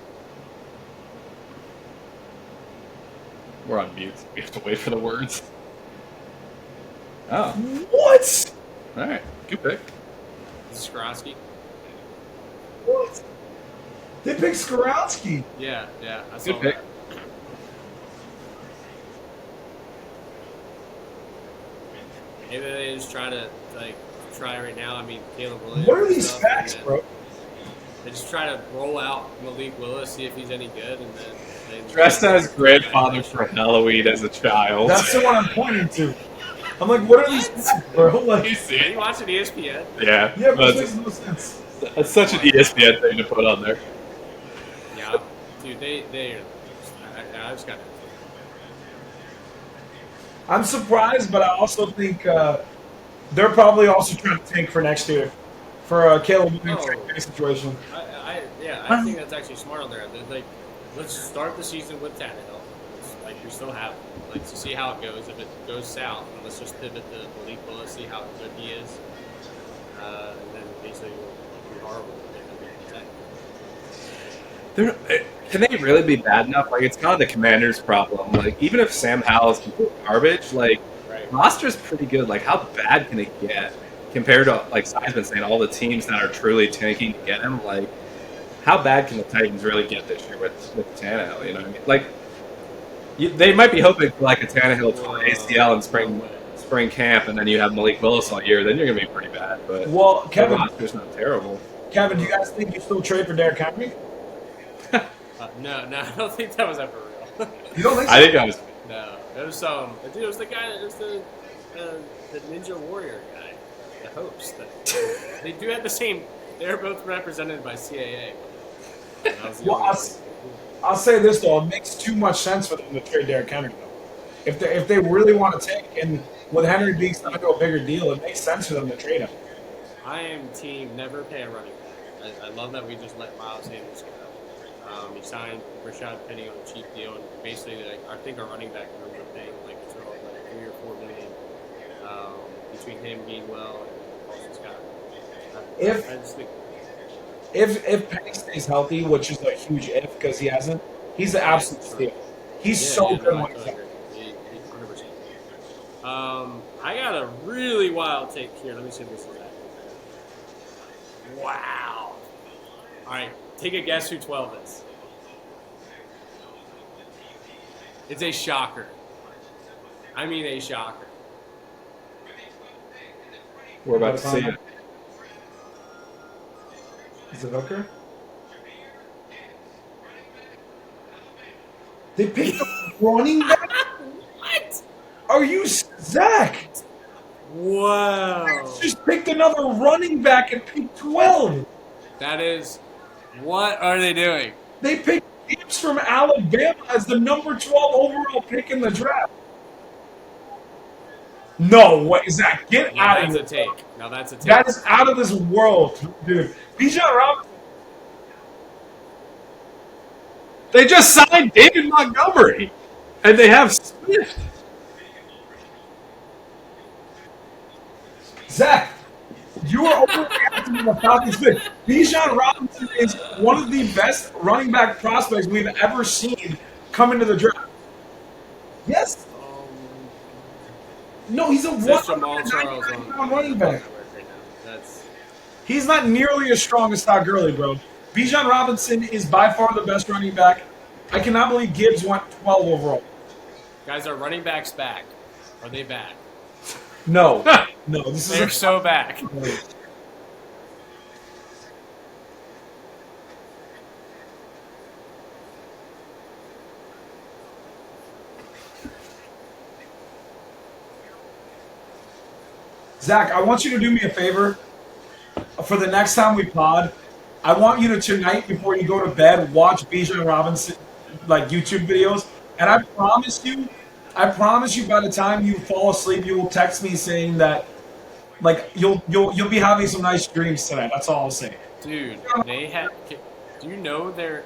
We're on mute. We have to wait for the words. Oh, What? all right. Good pick. Skronsky. What? They picked Skorowski. Yeah, I saw Good pick. that. Maybe they just try right now. I mean, Caleb Williams. What are and these stuff, facts, and bro? They just try to roll out Malik Willis, see if he's any good, and then they Dressed as grandfather for Halloween as a child. That's the one I'm pointing to. I'm like, what are these facts, bro? Like, You Are see? you watching ESPN? Yeah. yeah, but But it makes no sense. that's such an ESPN thing to put on there. Yeah, dude, I just got. I'm surprised, but I also think they're probably also trying to tank for next year for Caleb Williams situation. I think that's actually smart on there. They're like, let's start the season with Tannehill. We still have to see how it goes. If it goes south, then let's just pivot to Malik Willis, see how good he is, and then basically we'll be horrible. Can they really be bad enough? Like, it's kind of the Commanders' problem. Like, even if Sam Howell is complete garbage, like, Right. roster's pretty good. Like, how bad can it get compared to, like Si's been saying, all the teams that are truly tanking to get him? Like, how bad can the Titans really get this year with Tannehill? You know what I mean? Like, they might be hoping for, like, a Tannehill torn ACL in spring camp, and then you have Malik Willis all year. Then you're going to be pretty bad. But Well, the Kevin, roster's not terrible. do you guys think you still trade for Derrick Henry? No, I don't think that was ever real. You don't think so? I think I was. No, it was dude. It was the guy. It was the Ninja Warrior guy, the host. They do have the same. They're both represented by CAA. That was the Well, only I'll say this though, it makes too much sense for them to trade Derrick Henry though. If they really want to take, and with Henry being signed to a bigger deal, it makes sense for them to trade him. I am team never pay a running back. I love that we just let Miles Sanders go. He signed Rashad Penny on a cheap deal, and basically, I think our running back room are paying like $3 or $4 million between him, Gainwell, and Austin Scott. I just think If Penny stays healthy, which is a huge if because he hasn't, he's an absolute steal. He's so good when he's healthy. 100%. I got a really wild take here. Let me see if this is that. Wow. All right, take a guess who 12 is. It's a shocker. I mean a shocker. We're about to see it. Is it Hooker? They picked a running back? What? Are you Zach? Wow. Just picked another running back at pick 12. That is, what are they doing? They picked Gibbs from Alabama as the number 12 overall pick in the draft. No way, Zach, get Now out of that's here. a take. Now that's a take. That is out of this world, dude. Bijan Robinson. They just signed David Montgomery, and they have Smith. Zach, you are overreacting to the Falcons pick. Bijan Robinson is one of the best running back prospects we've ever seen come into the draft. Yes. No, he's a Says Jamal Charles 199 running back. That's He's not nearly as strong as Todd Gurley, bro. Bijan Robinson is by far the best running back. I cannot believe Gibbs went 12 overall. guys, are running backs back? Are they back? No. No, this They're is so back. Zach, I want you to do me a favor. For the next time we pod, I want you to tonight before you go to bed watch Bijan Robinson like YouTube videos, and I promise you by the time you fall asleep, you will text me saying that like you'll be having some nice dreams tonight. That's all I'll say. Dude, they had. Do you know they're.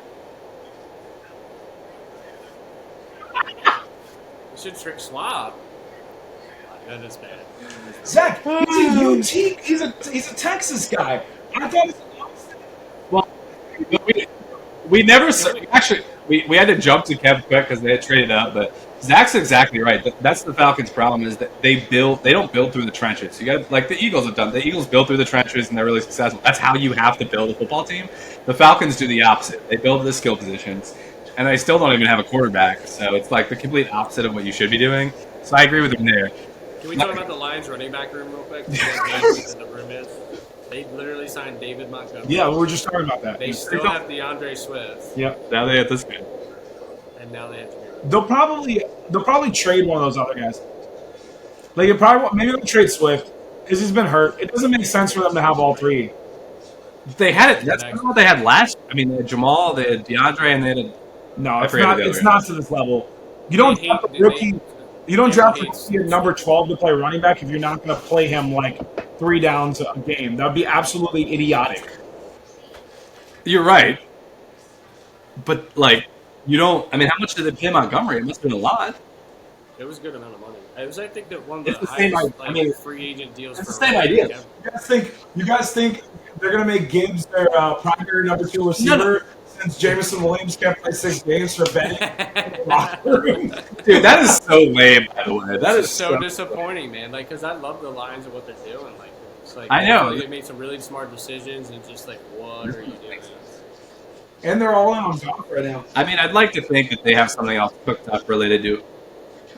You should trick Schwab. That is bad. Zach, he's a UT. He's a Texas guy. I thought it was the opposite. Well, we never actually we had to jump to Kevin quick because they had traded up, but Zach's exactly right. That's the Falcons' problem is that they don't build through the trenches. You got like the Eagles have done. The Eagles build through the trenches and they're really successful. That's how you have to build a football team. The Falcons do the opposite. They build the skill positions, and they still don't even have a quarterback. So it's like the complete opposite of what you should be doing. So I agree with him there. Can we talk about the Lions running back room real quick? What the room is? They literally signed David Montgomery. Yeah, we were just talking about that. They still have DeAndre Swift. Yep. Now they have this guy. And now they have to They'll probably trade one of those other guys. Like maybe they'll trade Swift because he's been hurt. It doesn't make sense for them to have all three. They had it. That's kind of what they had last. I mean, they had Jamal, they had DeAndre, and they had. No, it's not to this level. You don't draft a rookie. You don't draft a rookie at number 12 to play running back if you're not going to play him like 3 downs a game. That would be absolutely idiotic. You're right, but like. You don't. I mean, how much did they pay Montgomery? It must have been a lot. It was a good amount of money. It was, I think, that one of the highest free agent deals. It's the same idea. You guys think they're gonna make Gibbs their primary number 2 receiver? No. Since Jameson Williams can't play 6 games for Benny? Dude, that is so lame. By the way, that is so disappointing, man. Like, because I love the Lions and what they're doing. Like, it's like I know they made some really smart decisions, and just like, what are you doing? And they're all in on golf right now. I mean, I'd like to think that they have something else cooked up related to,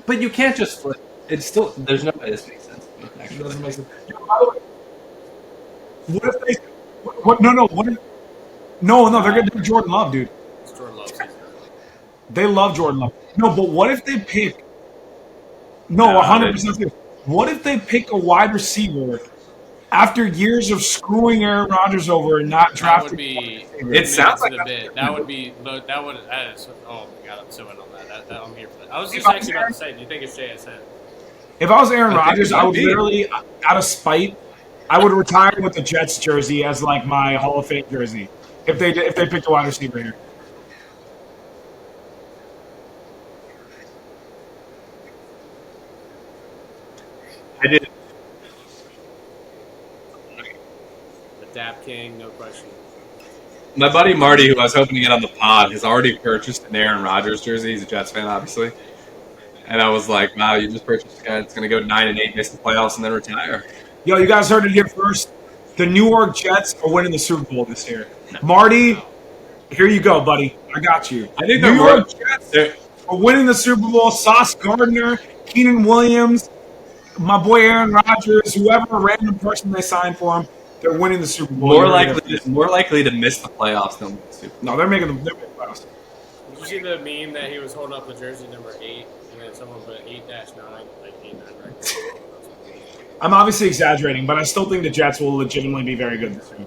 but you can't just. It's still. There's no way this makes sense. Actually, it doesn't make sense. By the way, what if they? What? No. What? If, no. They're gonna do Jordan Love, dude. It's Jordan Love. They love Jordan Love. No, but what if they pick? No, 100%. What if they pick a wide receiver? After years of screwing Aaron Rodgers over and not drafting, it sounds like that would be. Oh my god, I'm so in on that. I'm here for that. I was just actually about to say, do you think it's JSN? If I was Aaron Rodgers, I would literally, out of spite, I would retire with the Jets jersey as like my Hall of Fame jersey. If they picked a wide receiver here. I did. Dap King, no question. My buddy Marty, who I was hoping to get on the pod, has already purchased an Aaron Rodgers jersey. He's a Jets fan, obviously. And I was like, wow, you just purchased a guy that's going to go 9-8, miss the playoffs, and then retire. Yo, you guys heard it here first. The New York Jets are winning the Super Bowl this year. Marty, here you go, buddy. I got you. I think New York Jets are winning the Super Bowl. Sauce Gardner, Keenan Williams, my boy Aaron Rodgers, whoever random person they signed for him. They're winning the Super Bowl. More likely to miss the playoffs than the Super Bowl. No, they're making the playoffs. Did you see the meme that he was holding up the jersey number 8, and then someone put 8-9, like 8-9 right? I'm obviously exaggerating, but I still think the Jets will legitimately be very good this year.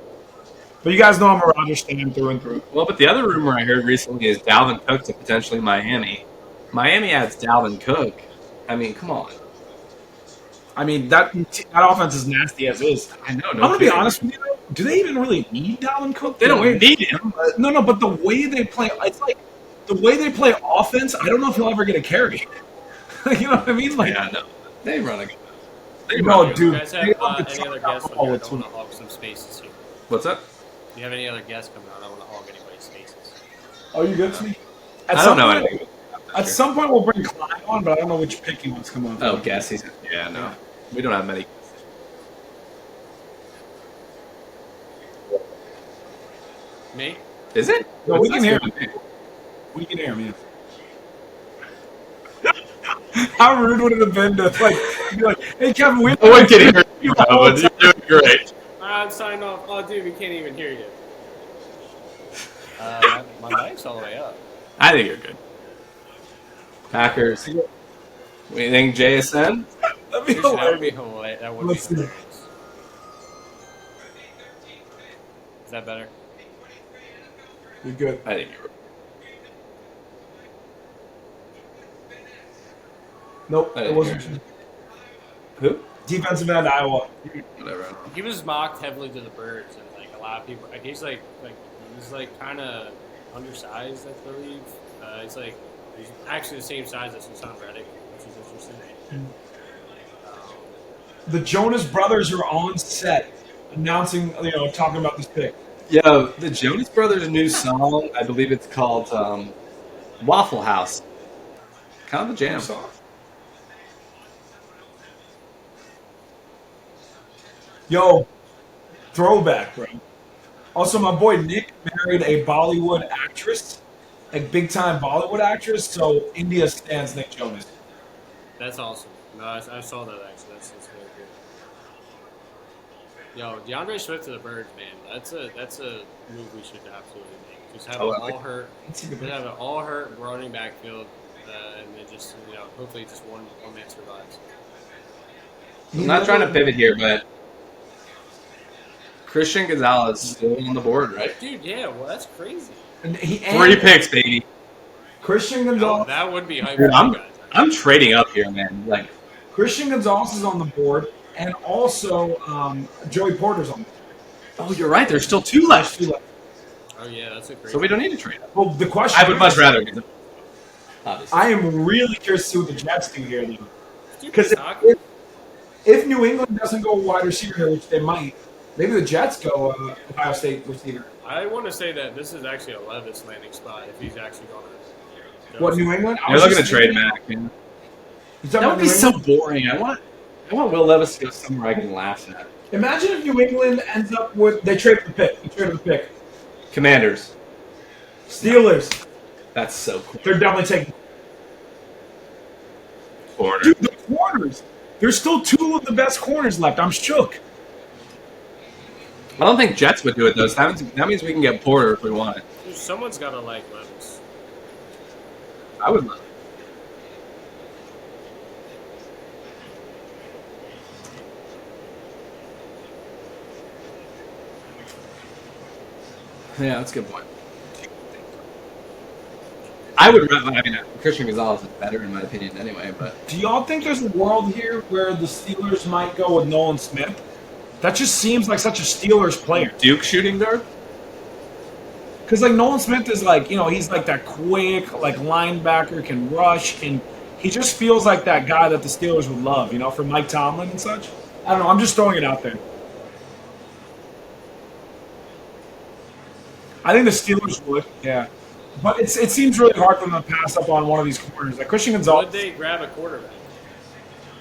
But you guys know I'm a Rodgers fan through and through. Well, but the other rumor I heard recently is Dalvin Cook to potentially Miami. Miami adds Dalvin Cook. I mean, come on. I mean, that offense is nasty as is. I know. I'm going to be honest with you, though. Do they even really need Dalvin Cook? They don't need him. No, but the way they play, it's like the way they play offense, I don't know if he'll ever get a carry. You know what I mean? Like, yeah, no. They run a good. No, dude. Do you guys have any other guests? I don't want to hog some spaces here. What's up? Do you have any other guests coming on? I don't want to hog anybody's spaces. Oh, you good to me? I don't know anything. At some point, we'll bring Clyde on, but I don't know which pick he wants to come on. Oh, guess he's. Yeah, no. We don't have many. Me? Is it? No, we can hear him. We can hear him, yeah. How rude would it have been to be like, hey, Kevin, we no one can hear you, but you're doing great. I'm signing off. Oh, dude, we can't even hear you. My mic's all the way up. I think you're good. Packers. What do you think, JSN? That would be hilarious. That would be hilarious. Is that better? You're good. I think you're. Nope, it wasn't. Who? Defensive end, Iowa. Whatever. He was mocked heavily to the birds, and like a lot of people, like he's kind of undersized, I believe. He's actually the same size as Hassan Reddick, which is interesting. The Jonas Brothers are on set announcing, talking about this pick. Yeah, the Jonas Brothers' new song, I believe it's called Waffle House. Kind of the jam. Yo, throwback, bro. Also, my boy Nick married a Bollywood actress, like big time Bollywood actress. So India stands Nick Jonas. That's awesome. No, I saw that actually. That's very good. Yo, DeAndre Swift to the Birds, man. That's a move we should absolutely make. Just have an all hurt running backfield, and then just hopefully just one man survives. I'm not trying to pivot here, but Christian Gonzalez is still on the board, right? Dude, yeah, well, that's crazy. And 3 picks, baby. Christian Gonzalez. Oh, that would be hype. Dude, I'm trading up here, man. Like Christian Gonzalez is on the board, and also Joey Porter's on the board. oh, you're right. There's still 2 left. Oh yeah, that's a great. So we don't need to trade up. Well, the question I would much rather do that. Obviously. I am really curious to see what the Jets do here, though. Because If New England doesn't go wide receiver here, which they might, maybe the Jets go Ohio State receiver. I want to say that this is actually a Levis landing spot if he's actually going to. What, New England? You're looking to trade Mac, man. That would be so boring. I want Will Levis to go somewhere I can laugh at. Imagine if New England ends up with they trade the pick. They traded the pick. Commanders. Steelers. That's so cool. They're definitely taking Corner. Dude, the corners. There's still 2 of the best corners left. I'm shook. I don't think Jets would do it though. So that means we can get Porter if we want it. Dude, someone's got to like Levis. I would love it. Yeah, that's a good point. I would rather. I mean, Christian Gonzalez is better in my opinion anyway. But Do y'all think there's a world here where the Steelers might go with Nolan Smith? That just seems like such a Steelers player. Duke shooting guard. Because like Nolan Smith is like, he's like that quick, like linebacker, can rush, and he just feels like that guy that the Steelers would love, for Mike Tomlin and such. I don't know. I'm just throwing it out there. I think the Steelers would, yeah. But it seems really hard for them to pass up on one of these corners. Like Christian Gonzalez. Would they grab a quarterback?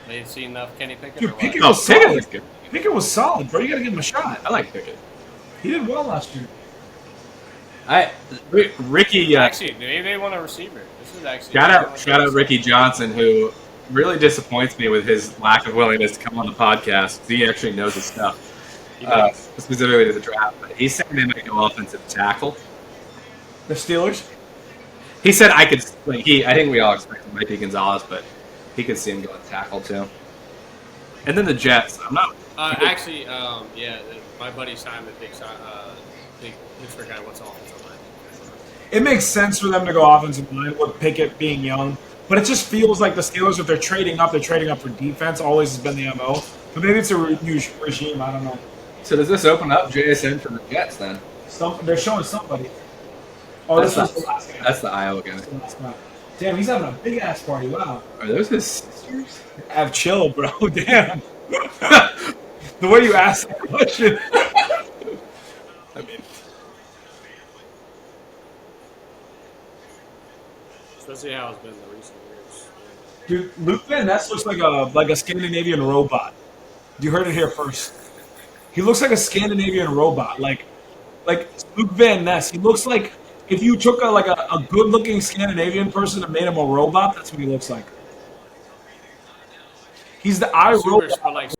They've seen enough Kenny Pickett. Dude, or what? Pickett Oh, was Pickett solid. was good. Pickett was solid, bro. You got to give him a shot. I like Pickett. He did well last year. Ricky. Actually, maybe they want a receiver. This is actually Shout out Ricky Johnson, who really disappoints me with his lack of willingness to come on the podcast. He actually knows his stuff, specifically to the draft. But he's saying they might go offensive tackle. The Steelers? He said I could. I think we all expect it might be Gonzalez, but he could see him going tackle too. And then the Jets. I'm not. My buddy Simon, big Pittsburgh guy, what's offensive line. It makes sense for them to go offensive line with Pickett being young. But it just feels like the Steelers, if they're trading up for defense. Always has been the MO. But maybe it's a new regime. I don't know. So does this open up JSN for the Jets then? They're showing somebody. Oh, this was the last guy. That's the Iowa guy. Damn, he's having a big ass party. Wow. Are those his sisters? Have chill, bro. Damn. The way you asked that question. I mean, Especially how it's been in the recent years. Dude, Luke Van Ness looks like a Scandinavian robot. You heard it here first. He looks like a Scandinavian robot. Like Luke Van Ness. He looks like if you took a good-looking Scandinavian person and made him a robot, that's what he looks like. He's the Super, iRobot. but like